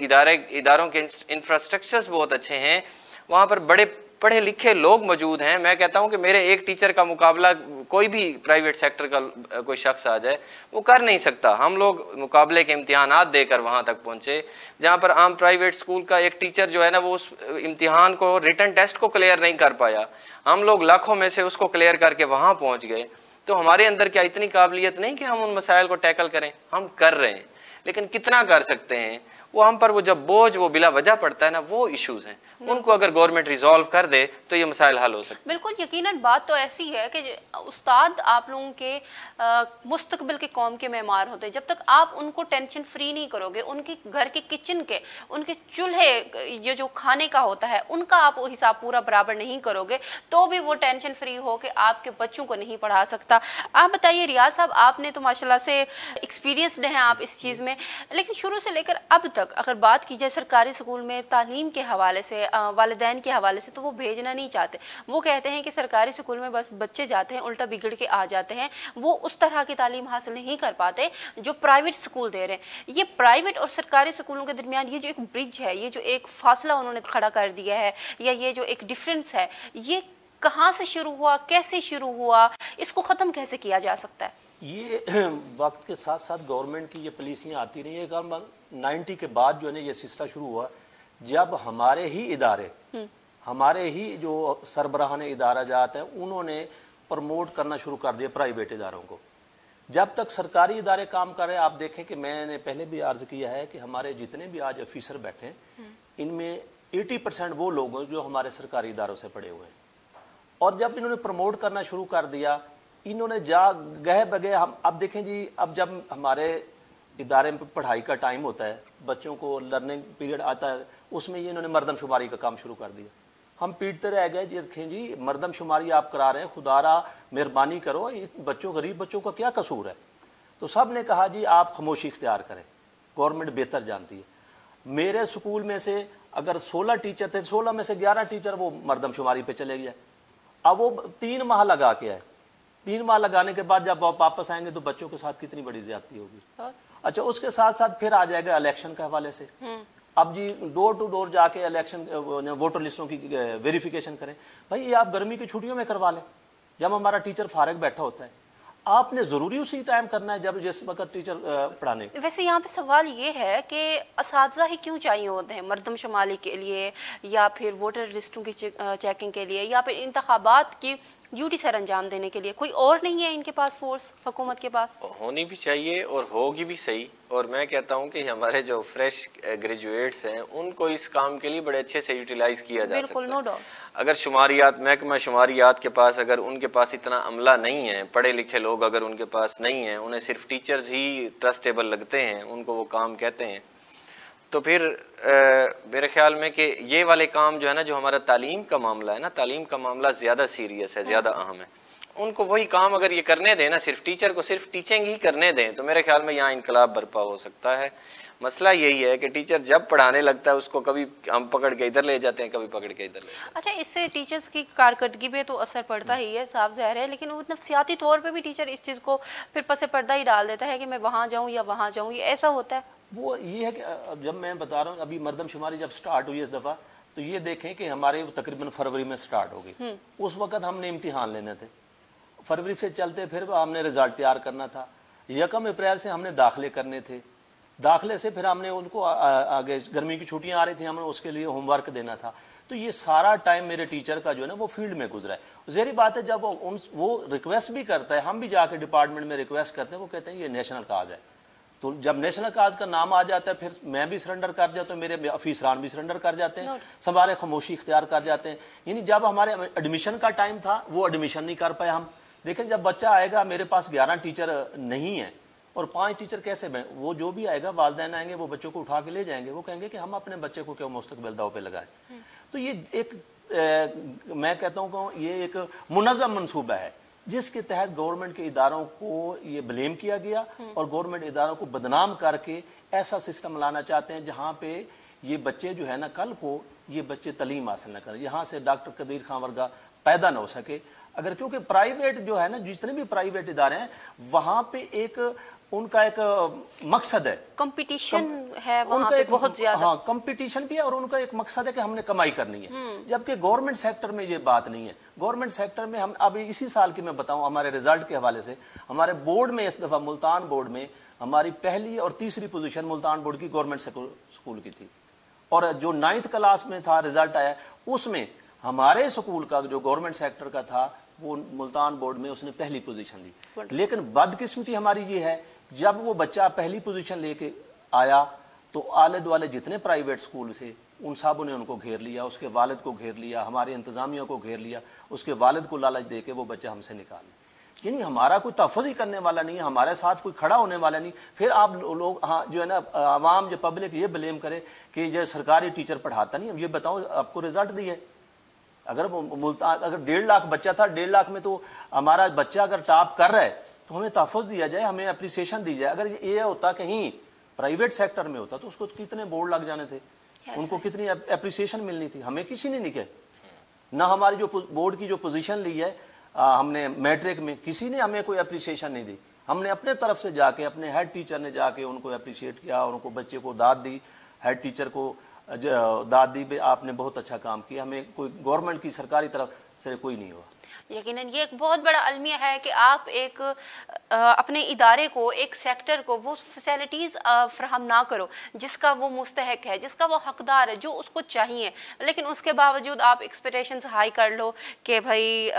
इदारों के इंफ्रास्ट्रक्चर्स बहुत अच्छे हैं, वहाँ पर बड़े पढ़े लिखे लोग मौजूद हैं। मैं कहता हूं कि मेरे एक टीचर का मुकाबला कोई भी प्राइवेट सेक्टर का कोई शख्स आ जाए वो कर नहीं सकता। हम लोग मुकाबले के इम्तिहानात देकर वहां तक पहुंचे, जहां पर आम प्राइवेट स्कूल का एक टीचर जो है ना वो उस इम्तिहान को, रिटन टेस्ट को क्लियर नहीं कर पाया, हम लोग लाखों में से उसको क्लियर करके वहां पहुंच गए। तो हमारे अंदर क्या इतनी काबिलियत नहीं कि हम उन मसाइल को टैकल करें? हम कर रहे हैं, लेकिन कितना कर सकते हैं? वो हम पर वो जब बोझ वो बिला वजह पड़ता है ना, वो इश्यूज हैं, उनको अगर गवर्नमेंट रिजॉल्व कर दे तो ये मसाइल हल हो सकते हैं। बिल्कुल यकीनन बात तो ऐसी है कि उस्ताद आप लोगों के मुस्तकबिल के कौम के मेहमान होते हैं। जब तक आप उनको टेंशन फ्री नहीं करोगे, उनके घर के किचन के, उनके चूल्हे ये जो खाने का होता है उनका आप वो हिसाब पूरा बराबर नहीं करोगे, तो भी वो टेंशन फ्री हो के आपके बच्चों को नहीं पढ़ा सकता। आप बताइए रियाज साहब, आपने तो माशाल्लाह से एक्सपीरियंसड हैं आप इस चीज़ में, लेकिन शुरू से लेकर अब तक अगर बात की जाए सरकारी स्कूल में तालीम के हवाले से, वालिदैन के हवाले से, तो वो भेजना नहीं चाहते। वो कहते हैं कि सरकारी स्कूल में बस बच्चे जाते हैं, उल्टा बिगड़ के आ जाते हैं, वो उस तरह की तालीम हासिल नहीं कर पाते जो प्राइवेट स्कूल दे रहे हैं। ये प्राइवेट और सरकारी स्कूलों के दरमियान ये जो एक ब्रिज है, ये जो एक फासला उन्होंने खड़ा कर दिया है, या ये जो एक डिफरेंस है, ये कहाँ से शुरू हुआ, कैसे शुरू हुआ, इसको ख़त्म कैसे किया जा सकता है? ये वक्त के साथ साथ गवर्नमेंट की ये पॉलिसियाँ आती रही है। 90 के बाद जो है ना ये सिलसिला शुरू हुआ, जब हमारे ही इदारे, हमारे ही जो सरबराहान इदारा जाते हैं, उन्होंने प्रमोट करना शुरू कर दिया प्राइवेट इदारों को। जब तक सरकारी इदारे काम कर रहे हैं, आप देखें कि मैंने पहले भी अर्ज किया है कि हमारे जितने भी आज ऑफिसर बैठे हैं, इनमें 80% वो लोग हैं जो हमारे सरकारी इदारों से पढ़े हुए हैं। और जब इन्होंने प्रमोट करना शुरू कर दिया, इन्होंने गए बगे हम अब देखें जी, अब जब हमारे इदारे में पढ़ाई का टाइम होता है, बच्चों को लर्निंग पीरियड आता है, उसमें ये इन्होंने मर्दमशुमारी का काम शुरू कर दिया। हम पीटते रह गए जी, देखें जी मरदमशुमारी आप करा रहे हैं, खुदारा मेहरबानी करो, इस बच्चों गरीब बच्चों का क्या कसूर है। तो सब ने कहा जी आप खामोशी इख्तियार करें, गवर्नमेंट बेहतर जानती है। मेरे स्कूल में से अगर 16 टीचर थे, 16 में से 11 टीचर वो मरदमशुमारी पे चले गए। अब वो 3 माह लगा के आए, 3 माह लगाने के बाद जब आप वापस आएंगे तो बच्चों के साथ कितनी बड़ी ज्यादती होगी। अच्छा, उसके साथ साथ फिर आ जाएगा इलेक्शन के हवाले से। अब जी डोर टू डोर जाके इलेक्शन वोटर लिस्टों की वेरिफिकेशन करें। भाई ये आप गर्मी की छुट्टियों में करवा लें, जब हमारा टीचर फारग बैठा होता है। आपने ज़रूरी उसी टाइम करना है जब जिस वक्त टीचर पढ़ाने। वैसे यहाँ पे सवाल ये है कि असातिज़ा ही क्यों चाहिए होते हैं मरदमशुमारी के लिए, या फिर वोटर लिस्टों की चेकिंग के लिए, या फिर इंतखाबात की ड्यूटी सर अंजाम देने के लिए? कोई और नहीं है इनके पास फोर्स हुकूमत के पास? होनी भी चाहिए और होगी भी सही। और मैं कहता हूं कि हमारे जो फ्रेश ग्रेजुएट्स हैं उनको इस काम के लिए बड़े अच्छे से यूटिलाइज किया जा सकता है। No doubt. अगर शुमारियात महकमा शुमारियात के पास अगर उनके पास इतना अमला नहीं है, पढ़े लिखे लोग अगर उनके पास नहीं है, उन्हें सिर्फ टीचर्स ही ट्रस्टेबल लगते हैं, उनको वो काम कहते हैं, तो फिर मेरे ख्याल में कि ये वाले काम जो है ना, जो हमारा तालीम का मामला है ना, तालीम का मामला ज़्यादा सीरियस है, ज़्यादा अहम है। उनको वही काम अगर ये करने दें ना, सिर्फ टीचर को सिर्फ टीचिंग ही करने दें, तो मेरे ख्याल में यहाँ इनकलाब बर्पा हो सकता है। मसला यही है कि टीचर जब पढ़ाने लगता है उसको कभी हम पकड़ के इधर ले जाते हैं, कभी पकड़ के इधर ले जाते हैं। अच्छा, इससे टीचर्स की कारकर्दगी पे तो असर पड़ता ही है, साफ ज़ाहिर है, लेकिन वो नफसियाती तौर पे भी टीचर इस चीज़ को फिर पसे पर्दा ही डाल देता है कि मैं वहाँ जाऊँ या वहाँ जाऊँ, ये ऐसा होता है। वो ये है कि जब मैं बता रहा हूँ अभी मरदमशुमारी जब स्टार्ट हुई इस दफ़ा, तो ये देखें कि हमारे तकरीबन फरवरी में स्टार्ट हो गई। उस वक्त हमने इम्तिहान लेने थे, फरवरी से चलते फिर हमने रिज़ल्ट तैयार करना था, 1 अप्रैल से हमने दाखिले करने थे, दाखिले से फिर हमने उनको आगे गर्मी की छुट्टियां आ रही थी, हमें उसके लिए होमवर्क देना था। तो ये सारा टाइम मेरे टीचर का जो है ना वो फील्ड में गुजरा है। ज़ाहिर बात है जब वो रिक्वेस्ट भी करता है, हम भी जाके डिपार्टमेंट में रिक्वेस्ट करते हैं, वो कहते हैं ये नेशनल काज है। तो जब नेशनल काज का नाम आ जाता है फिर मैं भी सरेंडर कर जाता हूँ, मेरे अफीसरान भी सरेंडर कर जाते हैं, हमारे खामोशी इख्तियार कर जाते हैं। यानी जब हमारे एडमिशन का टाइम था वो एडमिशन नहीं कर पाए हम। देखें जब बच्चा आएगा, मेरे पास 11 टीचर नहीं है और 5 टीचर कैसे बने, वो जो भी आएगा वालिदैन आएंगे, वो बच्चों को उठा के ले जाएंगे, वो कहेंगे कि हम अपने बच्चे को क्यों मुस्तकबिल दाव पे लगाएं। तो ये एक मैं कहता हूँ ये एक मुनज़्ज़म मनसूबा है जिसके तहत गवर्नमेंट के इदारों को ये ब्लेम किया गया और गवर्नमेंट इदारों को बदनाम करके ऐसा सिस्टम लाना चाहते हैं जहाँ पे ये बच्चे जो है ना, कल को ये बच्चे तालीम हासिल न करें, यहाँ से डॉक्टर कदीर खान वर्गा पैदा न हो सके। अगर क्योंकि प्राइवेट जो है ना, जितने भी प्राइवेट इदारे हैं वहाँ पे एक उनका एक मकसद है, कंपटीशन है वहाँ पे बहुत ज्यादा। हाँ, कंपटीशन भी है और उनका एक मकसद है कि हमने कमाई करनी है, जबकि गवर्नमेंट सेक्टर में ये बात नहीं है। गवर्नमेंट सेक्टर में हम अभी इसी साल की मैं बताऊं, हमारे रिजल्ट के हवाले से हमारे बोर्ड में इस दफा मुल्तान बोर्ड में हमारी पहली और तीसरी पोजीशन मुल्तान बोर्ड की गवर्नमेंट स्कूल की थी, और जो 9th क्लास में था रिजल्ट आया उसमें हमारे स्कूल का जो गवर्नमेंट सेक्टर का था वो मुल्तान बोर्ड में उसने पहली पोजीशन ली। लेकिन बदकिस्मती हमारी ये है, जब वो बच्चा पहली पोजीशन लेके आया तो आले दुआले जितने प्राइवेट स्कूल थे उन सबों ने उनको घेर लिया, उसके वालिद को घेर लिया, हमारे इंतजामिया को घेर लिया, उसके वालिद को लालच दे के वो बच्चा हमसे निकाल लिया। यानी हमारा कोई तहफ़्फ़ुज़ ही करने वाला नहीं है, हमारे साथ कोई खड़ा होने वाला नहीं। फिर आप लोग हाँ जो है ना, आवाम जो पब्लिक ये ब्लेम करे कि जो सरकारी टीचर पढ़ाता नहीं। अब ये बताओ, आपको रिजल्ट दिए, अगर मुल्तान अगर 1.5 लाख बच्चा था, 1.5 लाख में तो हमारा बच्चा अगर टॉप कर रहा है तो हमें तहफ़्फ़ुज़ दिया जाए, हमें अप्रिसिएशन दी जाए। अगर ये होता कहीं प्राइवेट सेक्टर में होता तो उसको कितने बोर्ड लग जाने थे, उनको कितनी अप्रिसिएशन मिलनी थी, हमें किसी ने नहीं किया। ना हमारी जो बोर्ड की जो पोजीशन ली है हमने मैट्रिक में, किसी ने हमें कोई अप्रिसिएशन नहीं दी। हमने अपने तरफ से जाके, अपने हेड टीचर ने जाके उनको अप्रिशिएट किया, उनको बच्चे को दाद दी, हेड टीचर को दाद दी, आपने बहुत अच्छा काम किया। हमें कोई गवर्नमेंट की सरकारी तरफ से कोई नहीं हुआ। यकीनन ये एक बहुत बड़ा अलमिया है कि आप एक अपने इदारे को, एक सेक्टर को वो फैसिलिटीज़ फ्राहम ना करो जिसका वो मुस्तहक है, जिसका वो हकदार है, जो उसको चाहिए, लेकिन उसके बावजूद आप एक्सपेक्टेशंस हाई कर लो कि भाई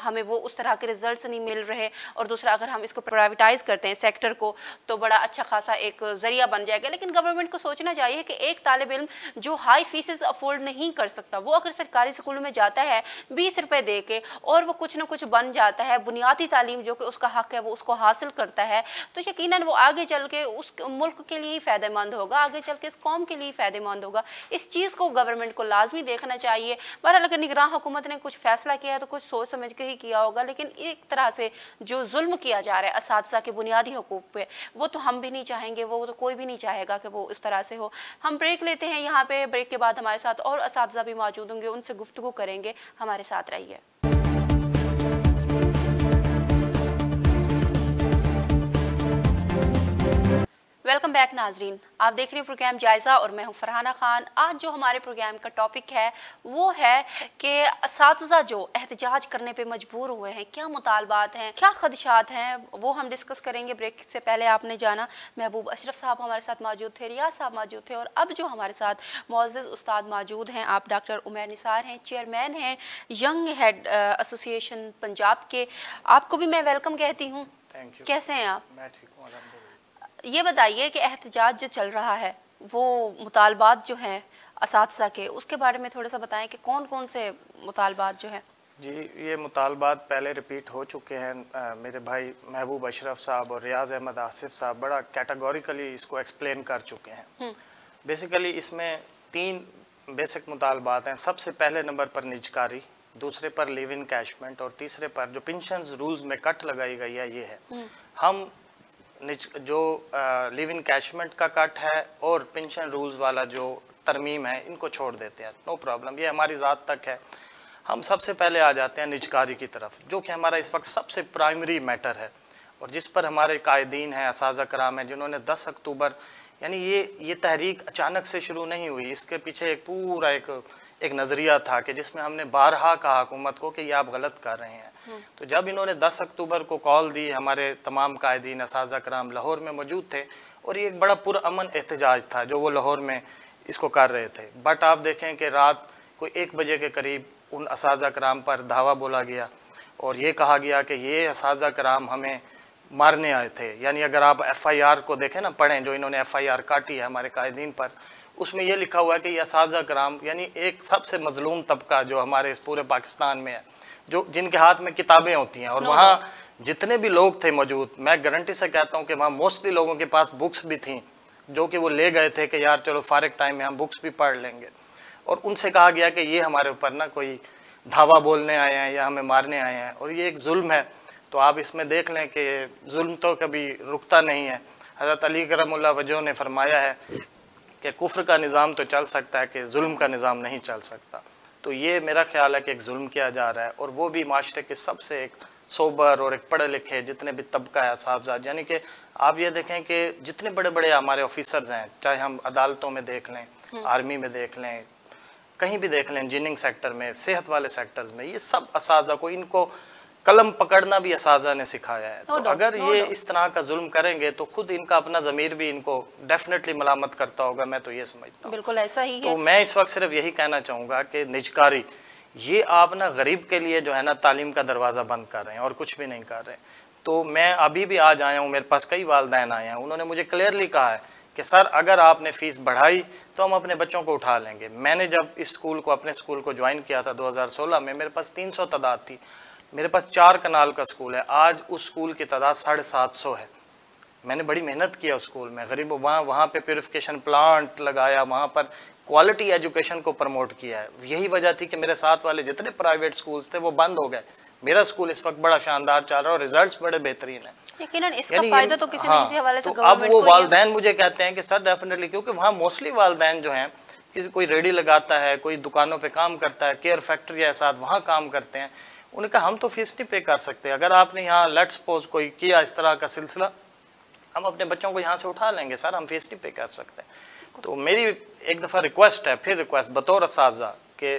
हमें वो उस तरह के रिजल्ट्स नहीं मिल रहे। और दूसरा, अगर हम इसको प्राइवेटाइज़ करते हैं सेक्टर को तो बड़ा अच्छा खासा एक ज़रिया बन जाएगा। लेकिन गवर्नमेंट को सोचना चाहिए कि एक तालिब इल्म जो हाई फीसेस अफोर्ड नहीं कर सकता, वो अगर सरकारी स्कूलों में जाता है 20 रुपए दे के और वो कुछ ना कुछ बन जाता है, बुनियादी तालीम जो कि उसका हक है वो उसको हासिल करता है, तो यकीनन वो आगे चल के उस मुल्क के लिए ही फ़ायदेमंद होगा, आगे चल के इस कौम के लिए ही फ़ायदेमंद होगा। इस चीज़ को गवर्नमेंट को लाजमी देखना चाहिए। बहरहाल अगर निगरान हुकूमत ने कुछ फैसला किया है तो कुछ सोच समझ के ही किया होगा, लेकिन एक तरह से जो जुल्म किया जा रहा है असातिज़ा के बुनियादी हुकूक पे, वो तो हम भी नहीं चाहेंगे, वो तो कोई भी नहीं चाहेगा कि वो इस तरह से हो। हम ब्रेक लेते हैं यहाँ पे, ब्रेक के बाद हमारे साथ और असातिज़ा भी मौजूद होंगे, उनसे गुफ्तगू करेंगे, हमारे साथ रहिए। वेलकम बैक नाजरीन, आप देख रहे हैं प्रोग्राम जायज़ा और मैं हूं फरहाना खान। आज जो हमारे प्रोग्राम का टॉपिक है वो है कि असातिज़ा जो एहतजाज करने पे मजबूर हुए हैं, क्या मुतालबात हैं, क्या खदशात हैं, वो हम डिस्कस करेंगे। ब्रेक से पहले आपने जाना महबूब अशरफ साहब हमारे साथ मौजूद थे, रियाज साहब मौजूद थे, और अब जो हमारे साथ मुअज़्ज़ज़ उस्ताद मौजूद हैं, आप डॉक्टर उमैर निसार हैं, चेयरमैन हैं यंग हेड एसोसिएशन पंजाब के। आपको भी मैं वेलकम कहती हूँ। कैसे हैं आप? मैं ठीक हूँ, अल्हम्दुलिल्लाह। ये बताइए कि एहतजाज जो चल रहा है वो मुतालबात जो हैं असातिज़ा के, उसके बारे में थोड़ा सा बताएं कि कौन कौन से मुतालबात जो हैं। जी, ये मुतालबात पहले रिपीट हो चुके हैं। मेरे भाई महबूब अशरफ साहब और रियाज अहमद आसिफ साहब बड़ा कैटेगोरिकली इसको एक्सप्लेन कर चुके हैं। बेसिकली इसमें 3 बेसिक मुतालबात हैं। सबसे पहले नंबर पर निजकारी, दूसरे पर लिव इन कैशमेंट और तीसरे पर जो पेंशन रूल्स में कट लगाई गई है ये है। हम जो लिव इन कैशमेंट का कट है और पेंशन रूल्स वाला जो तरमीम है इनको छोड़ देते हैं, नो प्रॉब्लम, ये हमारी ज़ात तक है। हम सबसे पहले आ जाते हैं निजकारी की तरफ, जो कि हमारा इस वक्त सबसे प्राइमरी मैटर है और जिस पर हमारे कायदीन हैं, असातिज़ा कराम हैं, जिन्होंने 10 अक्टूबर यानी ये तहरीक अचानक से शुरू नहीं हुई, इसके पीछे एक पूरा एक नज़रिया था कि जिसमें हमने बारहा कहा हुकूमत को कि ये आप गलत कर रहे हैं। तो जब इन्होंने 10 अक्टूबर को कॉल दी, हमारे तमाम कायदीन असातिज़ा कराम लाहौर में मौजूद थे और ये एक बड़ा पुरअमन एहतजाज था जो वो लाहौर में इसको कर रहे थे। बट आप देखें कि रात कोई 1 बजे के करीब उन असातिज़ा कराम पर धावा बोला गया और ये कहा गया कि ये असातिज़ा कराम हमें मारने आए थे। यानी अगर आप FIR को देखें ना, पढ़ें जो इन्होंने FIR काटी है हमारे कायदीन पर, उसमें यह लिखा हुआ है कि ये असातिज़ा कराम यानी एक सबसे मजलूम तबका जो हमारे इस पूरे पाकिस्तान में है, जो जिनके हाथ में किताबें होती हैं और वहाँ जितने भी लोग थे मौजूद, मैं गारंटी से कहता हूँ कि वहाँ मोस्टली लोगों के पास बुक्स भी थी जो कि वो ले गए थे कि यार चलो फारिग टाइम में हम बुक्स भी पढ़ लेंगे। और उनसे कहा गया कि ये हमारे ऊपर ना कोई धावा बोलने आए हैं या हमें मारने आए हैं और ये एक जुल्म है। तो आप इसमें देख लें कि जुल्म तो कभी रुकता नहीं है। हज़रत अली करमुल्लाह वजह ने फरमाया है कि कुफ्र का निज़ाम तो चल सकता है कि जुल्म का निज़ाम नहीं चल सकता। तो ये मेरा ख्याल है कि एक जुल्म किया जा रहा है और वो भी माशरे के सबसे एक सोबर और एक पढ़े लिखे जितने भी तबका है असातिज़ा, यानी कि आप ये देखें कि जितने बड़े बड़े हमारे ऑफिसर्स हैं, चाहे हम अदालतों में देख लें, आर्मी में देख लें, कहीं भी देख लें, इंजीनियरिंग सेक्टर में, सेहत वाले सेक्टर्स में, ये सब असातिज़ा को, इनको कलम पकड़ना भी असातिज़ा ने सिखाया है। तो अगर ये इस तरह का जुल्म करेंगे तो खुद इनका अपना ज़मीर भी इनको डेफिनेटली मलामत करता होगा, मैं तो ये समझता हूँ। बिल्कुल ऐसा ही है। तो मैं इस वक्त सिर्फ यही कहना चाहूँगा कि निजकारी ये आप ना गरीब के लिए जो है ना तालीम का दरवाज़ा बंद कर रहे हैं और कुछ भी नहीं कर रहे। तो मैं अभी भी आज आया हूँ, मेरे पास कई वालिदैन आए हैं, उन्होंने मुझे क्लियरली कहा है कि सर अगर आपने फ़ीस बढ़ाई तो हम अपने बच्चों को उठा लेंगे। मैंने जब इस स्कूल को, अपने स्कूल को ज्वाइन किया था 2016 में, मेरे पास 300 तादाद थी। मेरे पास 4 कनाल का स्कूल है, आज उस स्कूल की तादाद 750 है। मैंने बड़ी मेहनत किया उस स्कूल में, गरीब वहाँ पे प्यूरिफिकेशन प्लांट लगाया, वहाँ पर क्वालिटी एजुकेशन को प्रमोट किया है। यही वजह थी कि मेरे साथ वाले जितने प्राइवेट स्कूल्स थे वो बंद हो गए। मेरा स्कूल इस वक्त बड़ा शानदार चल रहा है और रिजल्ट्स बड़े बेहतरीन हैं। यकीनन इसका फायदा तो किसी न किसी हवाले से तो अब वो वालिदैन मुझे कहते हैं कि सर डेफिनेटली, क्योंकि वहाँ मोस्टली वालिदैन जो हैं, किसी कोई रेडी लगाता है, कोई दुकानों पे काम करता है, केयर फैक्ट्री के साथ वहाँ काम करते हैं, उन्होंने कहा हम तो फीस नहीं पे कर सकते, अगर आपने यहाँ लेट्स सपोज कोई किया इस तरह का सिलसिला, हम अपने बच्चों को यहाँ से उठा लेंगे सर, हम फीस नहीं पे कर सकते। तो मेरी एक दफ़ा रिक्वेस्ट है, फिर रिक्वेस्ट बतौर असातिज़ा कि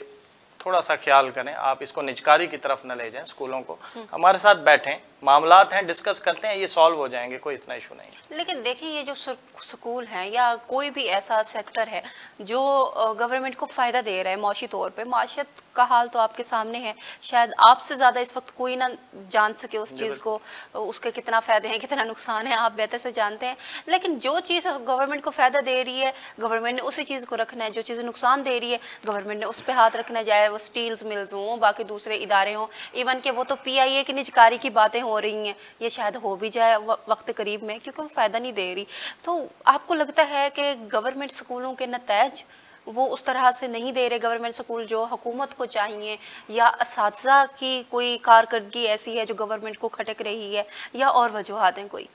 थोड़ा सा ख्याल करें, आप इसको निजकारी की तरफ न ले जाएं, स्कूलों को हमारे साथ बैठें, मामलात हैं, डिस्कस करते हैं, ये सॉल्व हो जाएंगे, कोई इतना इशू नहीं। लेकिन देखिए ये जो स्कूल हैं या कोई भी ऐसा सेक्टर है जो गवर्नमेंट को फ़ायदा दे रहा है माशी तौर पे, माशियत का हाल तो आपके सामने है, शायद आपसे ज़्यादा इस वक्त कोई ना जान सके उस चीज़ को, उसके कितना फ़ायदे हैं कितना नुकसान है, आप बेहतर से जानते हैं। लेकिन जो चीज़ गवर्नमेंट को फ़ायदा दे रही है गवर्नमेंट ने उसी चीज़ को रखना है, जो चीज़ नुकसान दे रही है गवर्नमेंट ने उस पर हाथ रखना है, चाहे वो स्टील्स मिल्स हों, बाकी दूसरे इदारे हों, इवन के वो तो PIA की निजकारी की बातें हो रही हैं, ये शायद हो भी जाए वक्त करीब में, क्योंकि वो फ़ायदा नहीं दे रही। तो आपको लगता है कि गवर्नमेंट स्कूलों के नतायज वो उस तरह से नहीं दे रहे गवर्नमेंट स्कूल जो हुकूमत को चाहिए, या असातिज़ा की कोई कारकर्दगी ऐसी है जो गवर्नमेंट को खटक रही है, या और वजूहात हैं कोई?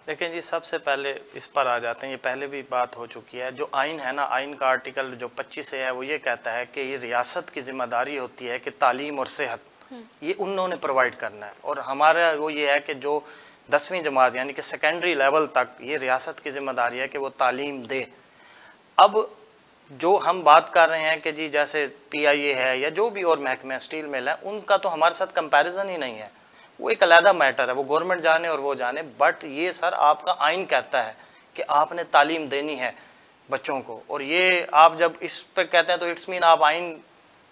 देखें जी, सबसे पहले इस पर आ जाते हैं, ये पहले भी बात हो चुकी है, जो आइन है ना, आइन का आर्टिकल जो 25 है वो ये कहता है कि ये रियासत की जिम्मेदारी होती है कि तालीम और सेहत ये उन्होंने प्रोवाइड करना है, और हमारा वो ये है कि जो 10वीं जमात यानी कि सेकेंडरी लेवल तक ये रियासत की जिम्मेदारी है कि वो तालीम दे। अब जो हम बात कर रहे हैं कि जी जैसे PIA है या जो भी और महकमे स्टील मिल है, उनका तो हमारे साथ कंपैरिजन ही नहीं है, वो एक अलहदा मैटर है, वो गवर्नमेंट जाने और वो जाने। बट ये सर आपका आइन कहता है कि आपने तालीम देनी है बच्चों को, और ये आप जब इस पे कहते हैं तो इट्स मीन आप आइन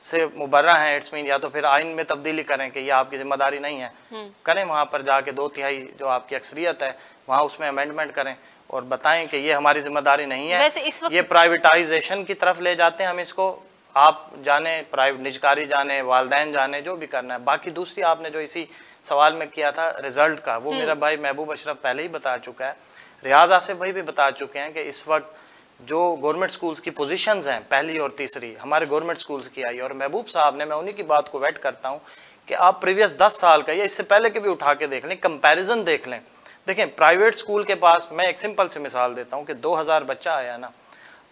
से मुबर्रा हैं, इट्स मीन या तो फिर आइन में तब्दीली करें कि ये आपकी जिम्मेदारी नहीं है, करें वहाँ पर जाके 2/3 जो आपकी अक्सरियत है वहाँ उसमें अमेंडमेंट करें और बताएं कि ये हमारी जिम्मेदारी नहीं है। वैसे इस वक्त ये प्राइवेटाइजेशन की तरफ ले जाते हैं हम इसको, आप जाने प्राइवेट निजकारी जाने, वालदैन जाने, जो भी करना है। बाकी दूसरी आपने जो इसी सवाल में किया था रिजल्ट का, वो मेरा भाई महबूब अशरफ पहले ही बता चुका है, रियाज आसिफ भाई भी बता चुके हैं कि इस वक्त जो गवर्नमेंट स्कूल्स की पोजीशंस हैं पहली और तीसरी हमारे गवर्नमेंट स्कूल्स की आई, और महबूब साहब ने, मैं उन्हीं की बात को वेट करता हूँ कि आप प्रीवियस 10 साल का या इससे पहले के भी उठा के देख लें, कंपैरिजन देख लें। देखें प्राइवेट स्कूल के पास, मैं एक सिंपल सी मिसाल देता हूँ कि 2000 बच्चा आया ना,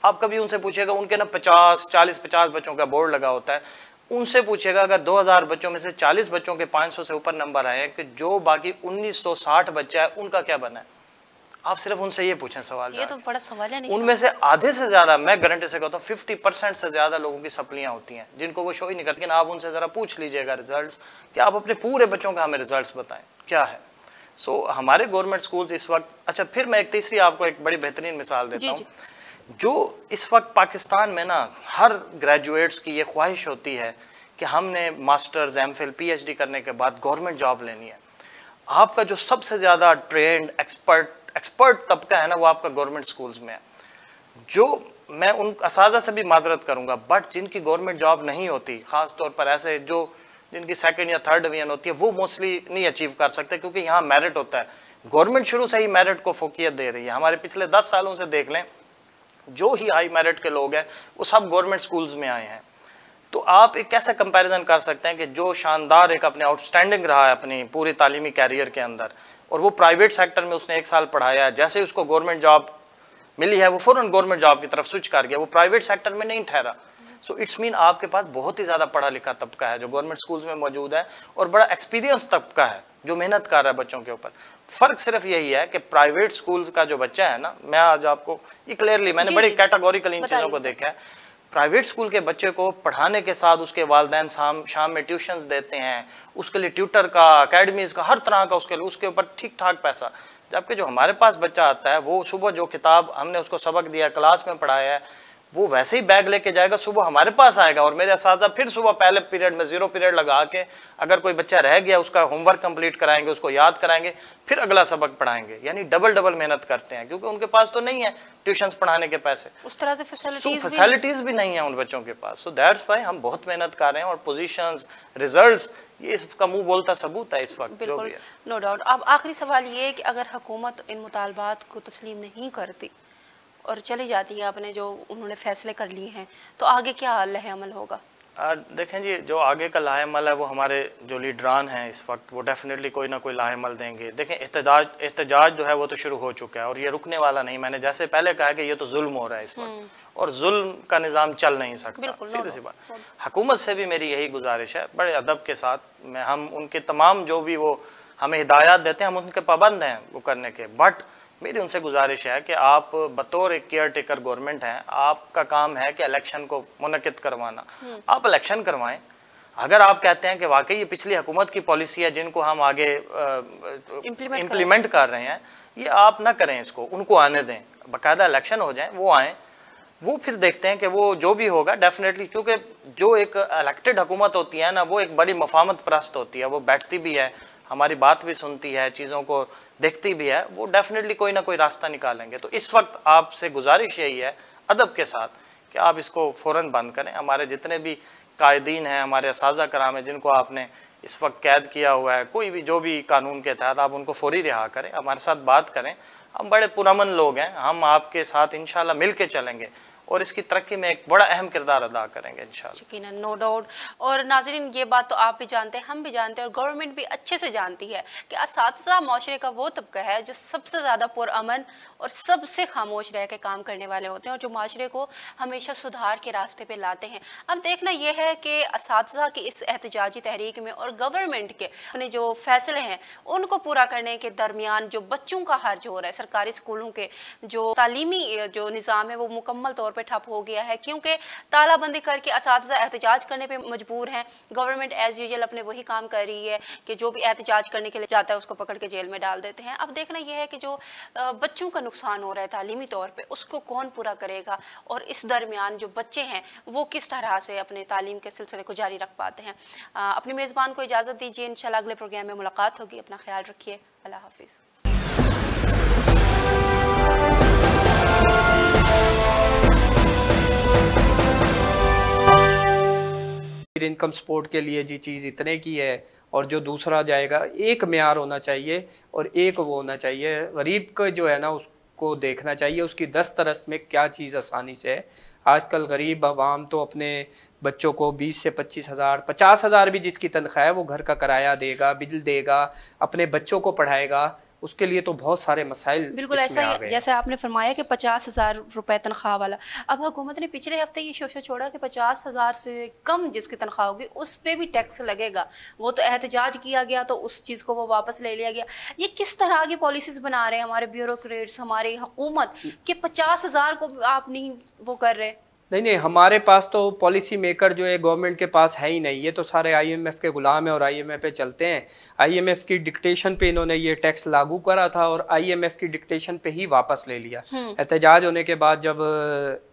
आप कभी उनसे पूछिएगा, उनके ना 40-50 बच्चों का बोर्ड लगा होता है, उनसे पूछिएगा अगर 2000 बच्चों में से 40 बच्चों के 500 से ऊपर नंबर आए हैं कि जो बाकी 1960 बच्चा है उनका क्या बना है, आप सिर्फ उनसे ये पूछें सवाल। ये तो बड़ा सवाल है। उनमें से आधे से ज्यादा, मैं गारंटी से कहता हूँ 50% से ज्यादा लोगों की सप्लियां होती हैं जिनको वो शो ही नहीं करती। लेकिन आप उनसे जरा पूछ लीजिएगा रिजल्ट्स, कि आप अपने पूरे बच्चों का हमें रिजल्ट्स बताएं क्या है। सो हमारे गवर्नमेंट स्कूल्स इस वक्त, अच्छा फिर मैं एक तीसरी आपको एक बड़ी बेहतरीन मिसाल देता हूँ, जो इस वक्त पाकिस्तान में ना हर ग्रेजुएट्स की ये ख्वाहिश होती है कि हमने मास्टर्स, MPhil, PhD करने के बाद गवर्नमेंट जॉब लेनी है। आपका जो सबसे ज़्यादा ट्रेंड एक्सपर्ट तबका है ना, वो आपका गवर्नमेंट स्कूल्स में है। जो मैं उन असाजा से भी माजरत करूँगा, बट जिनकी गवर्नमेंट जॉब नहीं होती, ख़ास तौर पर ऐसे जो जिनकी 2nd या 3rd डिवीजन होती है, वो मोस्टली नहीं अचीव कर सकते, क्योंकि यहाँ मेरिट होता है। गवर्नमेंट शुरू से ही मेरिट को फोकियत दे रही है। हमारे पिछले 10 सालों से देख लें, जो ही हाई मेरिट के लोग हैं वो सब गवर्नमेंट स्कूल्स में आए हैं। तो आप एक कैसे कंपैरिजन कर सकते हैं कि जो शानदार एक अपने आउटस्टैंडिंग रहा है अपनी पूरी तालीमी कैरियर के अंदर, और वो प्राइवेट सेक्टर में उसने 1 साल पढ़ाया है, जैसे उसको गवर्नमेंट जॉब मिली है वो फ़ौरन गवर्नमेंट जॉब की तरफ स्विच कर गया, वो प्राइवेट सेक्टर में नहीं ठहरा। सो इट्स मीन आपके पास बहुत ही ज़्यादा पढ़ा लिखा तबका है जो गवर्नमेंट स्कूल्स में मौजूद है, और बड़ा एक्सपीरियंस तबका है जो मेहनत कर रहा है बच्चों के ऊपर। फ़र्क सिर्फ यही है कि प्राइवेट स्कूल्स का जो बच्चा है ना, मैं आज आपको ये क्लियरली, मैंने बड़ी कैटेगोरिकल इन चीज़ों को देखा है। प्राइवेट स्कूल के बच्चे को पढ़ाने के साथ उसके वालिदैन शाम में ट्यूशन्स देते हैं, उसके लिए ट्यूटर का, अकेडमीज़ का, हर तरह का उसके ऊपर ठीक ठाक पैसा। जबकि जो हमारे पास बच्चा आता है वो सुबह जो किताब हमने उसको सबक दिया, क्लास में पढ़ाया है, वो वैसे ही बैग लेके जाएगा, सुबह हमारे पास आएगा, और मेरे असातिज़ा फिर सुबह पहले पीरियड में 0 पीरियड लगा के अगर कोई बच्चा रह गया उसका होमवर्क कंप्लीट कराएंगे, उसको याद कराएंगे, फिर अगला सबक पढ़ाएंगे। यानी डबल मेहनत करते हैं, क्योंकि उनके पास तो नहीं है ट्यूशंस पढ़ाने के पैसे, उस तरह से फैसिलिटीज भी नहीं है उन बच्चों के पास। सो दैट्स वाई हम बहुत मेहनत कर रहे हैं, और पोजीशंस, रिजल्ट्स, ये इसका मुंह बोलता सबूत है इस वक्त जो भी है। No doubt. अब आखिरी सवाल ये है कि अगर हुकूमत इन मुतालबात को तस्लीम नहीं करती और चली जाती है, आपने जो उन्होंने फैसले कर लिए हैं, तो आगे क्या लाहेअमल होगा? देखें जी, जो आगे का लाहेअमल है वो हमारे जो लीडरान हैं इस वक्त वो डेफिनेटली कोई ना कोई लाहेअमल देंगे। देखें एहतजाज जो है वो तो शुरू हो चुका है, और ये रुकने वाला नहीं। मैंने जैसे पहले कहा कि ये तो जुल्म हो रहा है इस वक्त, और जुल्म का निज़ाम चल नहीं सकता, सीधी सी बात। हुकूमत से भी मेरी यही गुजारिश है, बड़े अदब के साथ हम उनके तमाम जो भी वो हमें हिदायत देते हैं हम उनके पाबंद हैं वो करने के, बट मेरी उनसे गुजारिश है कि आप बतौर एक केयर टेकर गवर्नमेंट हैं, आपका काम है कि इलेक्शन को मुनक्किद करवाना, आप इलेक्शन करवाएं। अगर आप कहते हैं कि वाकई ये पिछली हुकूमत की पॉलिसी है जिनको हम आगे इम्प्लीमेंट कर रहे हैं, ये आप ना करें, इसको उनको आने दें, बाकायदा इलेक्शन हो जाए, वो आएँ, वो फिर देखते हैं कि वो जो भी होगा डेफिनेटली, क्योंकि जो एक इलेक्टेड हुकूमत होती है ना, वो एक बड़ी मफामत परस्त होती है, वो बैठती भी है, हमारी बात भी सुनती है, चीज़ों को देखती भी है, वो डेफिनेटली कोई ना कोई रास्ता निकालेंगे। तो इस वक्त आपसे गुजारिश यही है अदब के साथ कि आप इसको फ़ौरन बंद करें। हमारे जितने भी कायदीन हैं, हमारे असाज़ा कराम हैं जिनको आपने इस वक्त कैद किया हुआ है, कोई भी जो भी कानून के तहत, आप उनको फौरी रिहा करें, हमारे साथ बात करें। हम बड़े पुरअमन लोग हैं, हम आपके साथ इंशाल्लाह मिल के चलेंगे और इसकी तरक्की में एक बड़ा अहम किरदार अदा करेंगे इंशाल्लाह। यकीनन, नो डाउट। और नाज़रीन, ये बात तो आप भी जानते हैं, हम भी जानते हैं, और गवर्नमेंट भी अच्छे से जानती है कि असातिज़ा माशरे का वो तबका है जो सबसे ज़्यादा पुरअमन और सबसे खामोश रह के काम करने वाले होते हैं, और जो माशरे को हमेशा सुधार के रास्ते पे लाते हैं। अब देखना यह है कि असातिज़ा की इस एहतजाजी तहरीक में और गवर्नमेंट के अपने जो फैसले हैं उनको पूरा करने के दरमियान जो बच्चों का हर्ज हो रहा है, सरकारी स्कूलों के जो तालीमी जो निज़ाम है वो मुकम्मल तौर पे ठप हो गया है, क्योंकि तालाबंदी करके असातिज़ा एहतजाज करने पे मजबूर हैं। गवर्नमेंट एज यूजुअल अपने वही काम कर रही है कि जो भी एहतजाज करने के लिए जाता है उसको पकड़ के जेल में डाल देते हैं। अब देखना यह है कि जो बच्चों का नुकसान हो रहा है तालीमी तौर पे, उसको कौन पूरा करेगा, और इस दरमियान जो बच्चे हैं वो किस तरह से अपने तालीम के सिलसिले को जारी रख पाते हैं। अपनी मेज़बान को इजाज़त दीजिए, इंशाल्लाह अगले प्रोग्राम में मुलाकात होगी। अपना ख्याल रखिए, अल्लाह हाफिज़। इनकम सपोर्ट के लिए जी चीज़ इतने की है, और जो दूसरा जाएगा एक मेयार होना चाहिए और एक वो होना चाहिए, गरीब का जो है ना उसको देखना चाहिए, उसकी दस्तरस में क्या चीज़ आसानी से है। आजकल गरीब आवाम तो अपने बच्चों को 20 से 25 हज़ार 50 हज़ार भी जिसकी तनख्वाह है वो घर का किराया देगा, बिजली देगा, अपने बच्चों को पढ़ाएगा, उसके लिए तो बहुत सारे मसाइल बिल्कुल ऐसा ही, जैसे आपने फरमाया कि 50,000 रुपए तनख्वाह वाला, अब हुकूमत ने पिछले हफ्ते ये शोशा छोड़ा कि 50,000 से कम जिसकी तनख्वाह होगी उस पर भी टैक्स लगेगा। वो तो एहतजाज किया गया तो उस चीज़ को वो वापस ले लिया गया। ये किस तरह की पॉलिसीज़ बना रहे हैं हमारे ब्यूरोक्रेट्स, हमारी हुकूमत, कि 50,000 को आप नहीं वो कर रहे। नहीं, हमारे पास तो पॉलिसी मेकर जो है गवर्नमेंट के पास है ही नहीं, ये तो सारे आईएमएफ के गुलाम हैं और आईएमएफ पे चलते हैं। आईएमएफ की डिक्टेशन पे इन्होंने ये टैक्स लागू करा था और आईएमएफ की डिक्टेशन पे ही वापस ले लिया। एहतजाज होने के बाद जब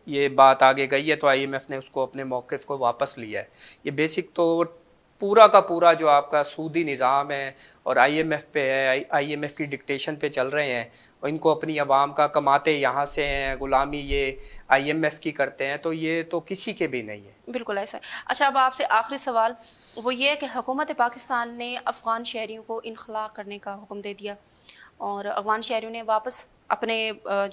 ये बात आगे गई है तो आईएमएफ ने उसको अपने मौक़िफ़ को वापस लिया है। ये बेसिक तो पूरा का पूरा जो आपका सूदी निज़ाम है और आईएमएफ पे है, आईएमएफ की डिक्टेशन पे चल रहे हैं, और इनको अपनी आवाम का कमाते यहाँ से हैं, गुलामी ये आईएमएफ की करते हैं, तो ये तो किसी के भी नहीं है। बिल्कुल ऐसा है। अच्छा, अब आपसे आखिरी सवाल वो ये है कि हुकूमत पाकिस्तान ने अफ़गान शहरियों को इनखला करने का हुक्म दे दिया और अफ़गान शहरियों ने वापस अपने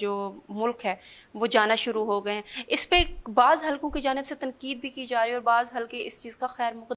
जो मुल्क है वो जाना शुरू हो गए हैं। इस पे बाज़ हलकों की जानिब से तनकीद भी की जा रही है और बाज़ हल्के इस चीज़ का खैर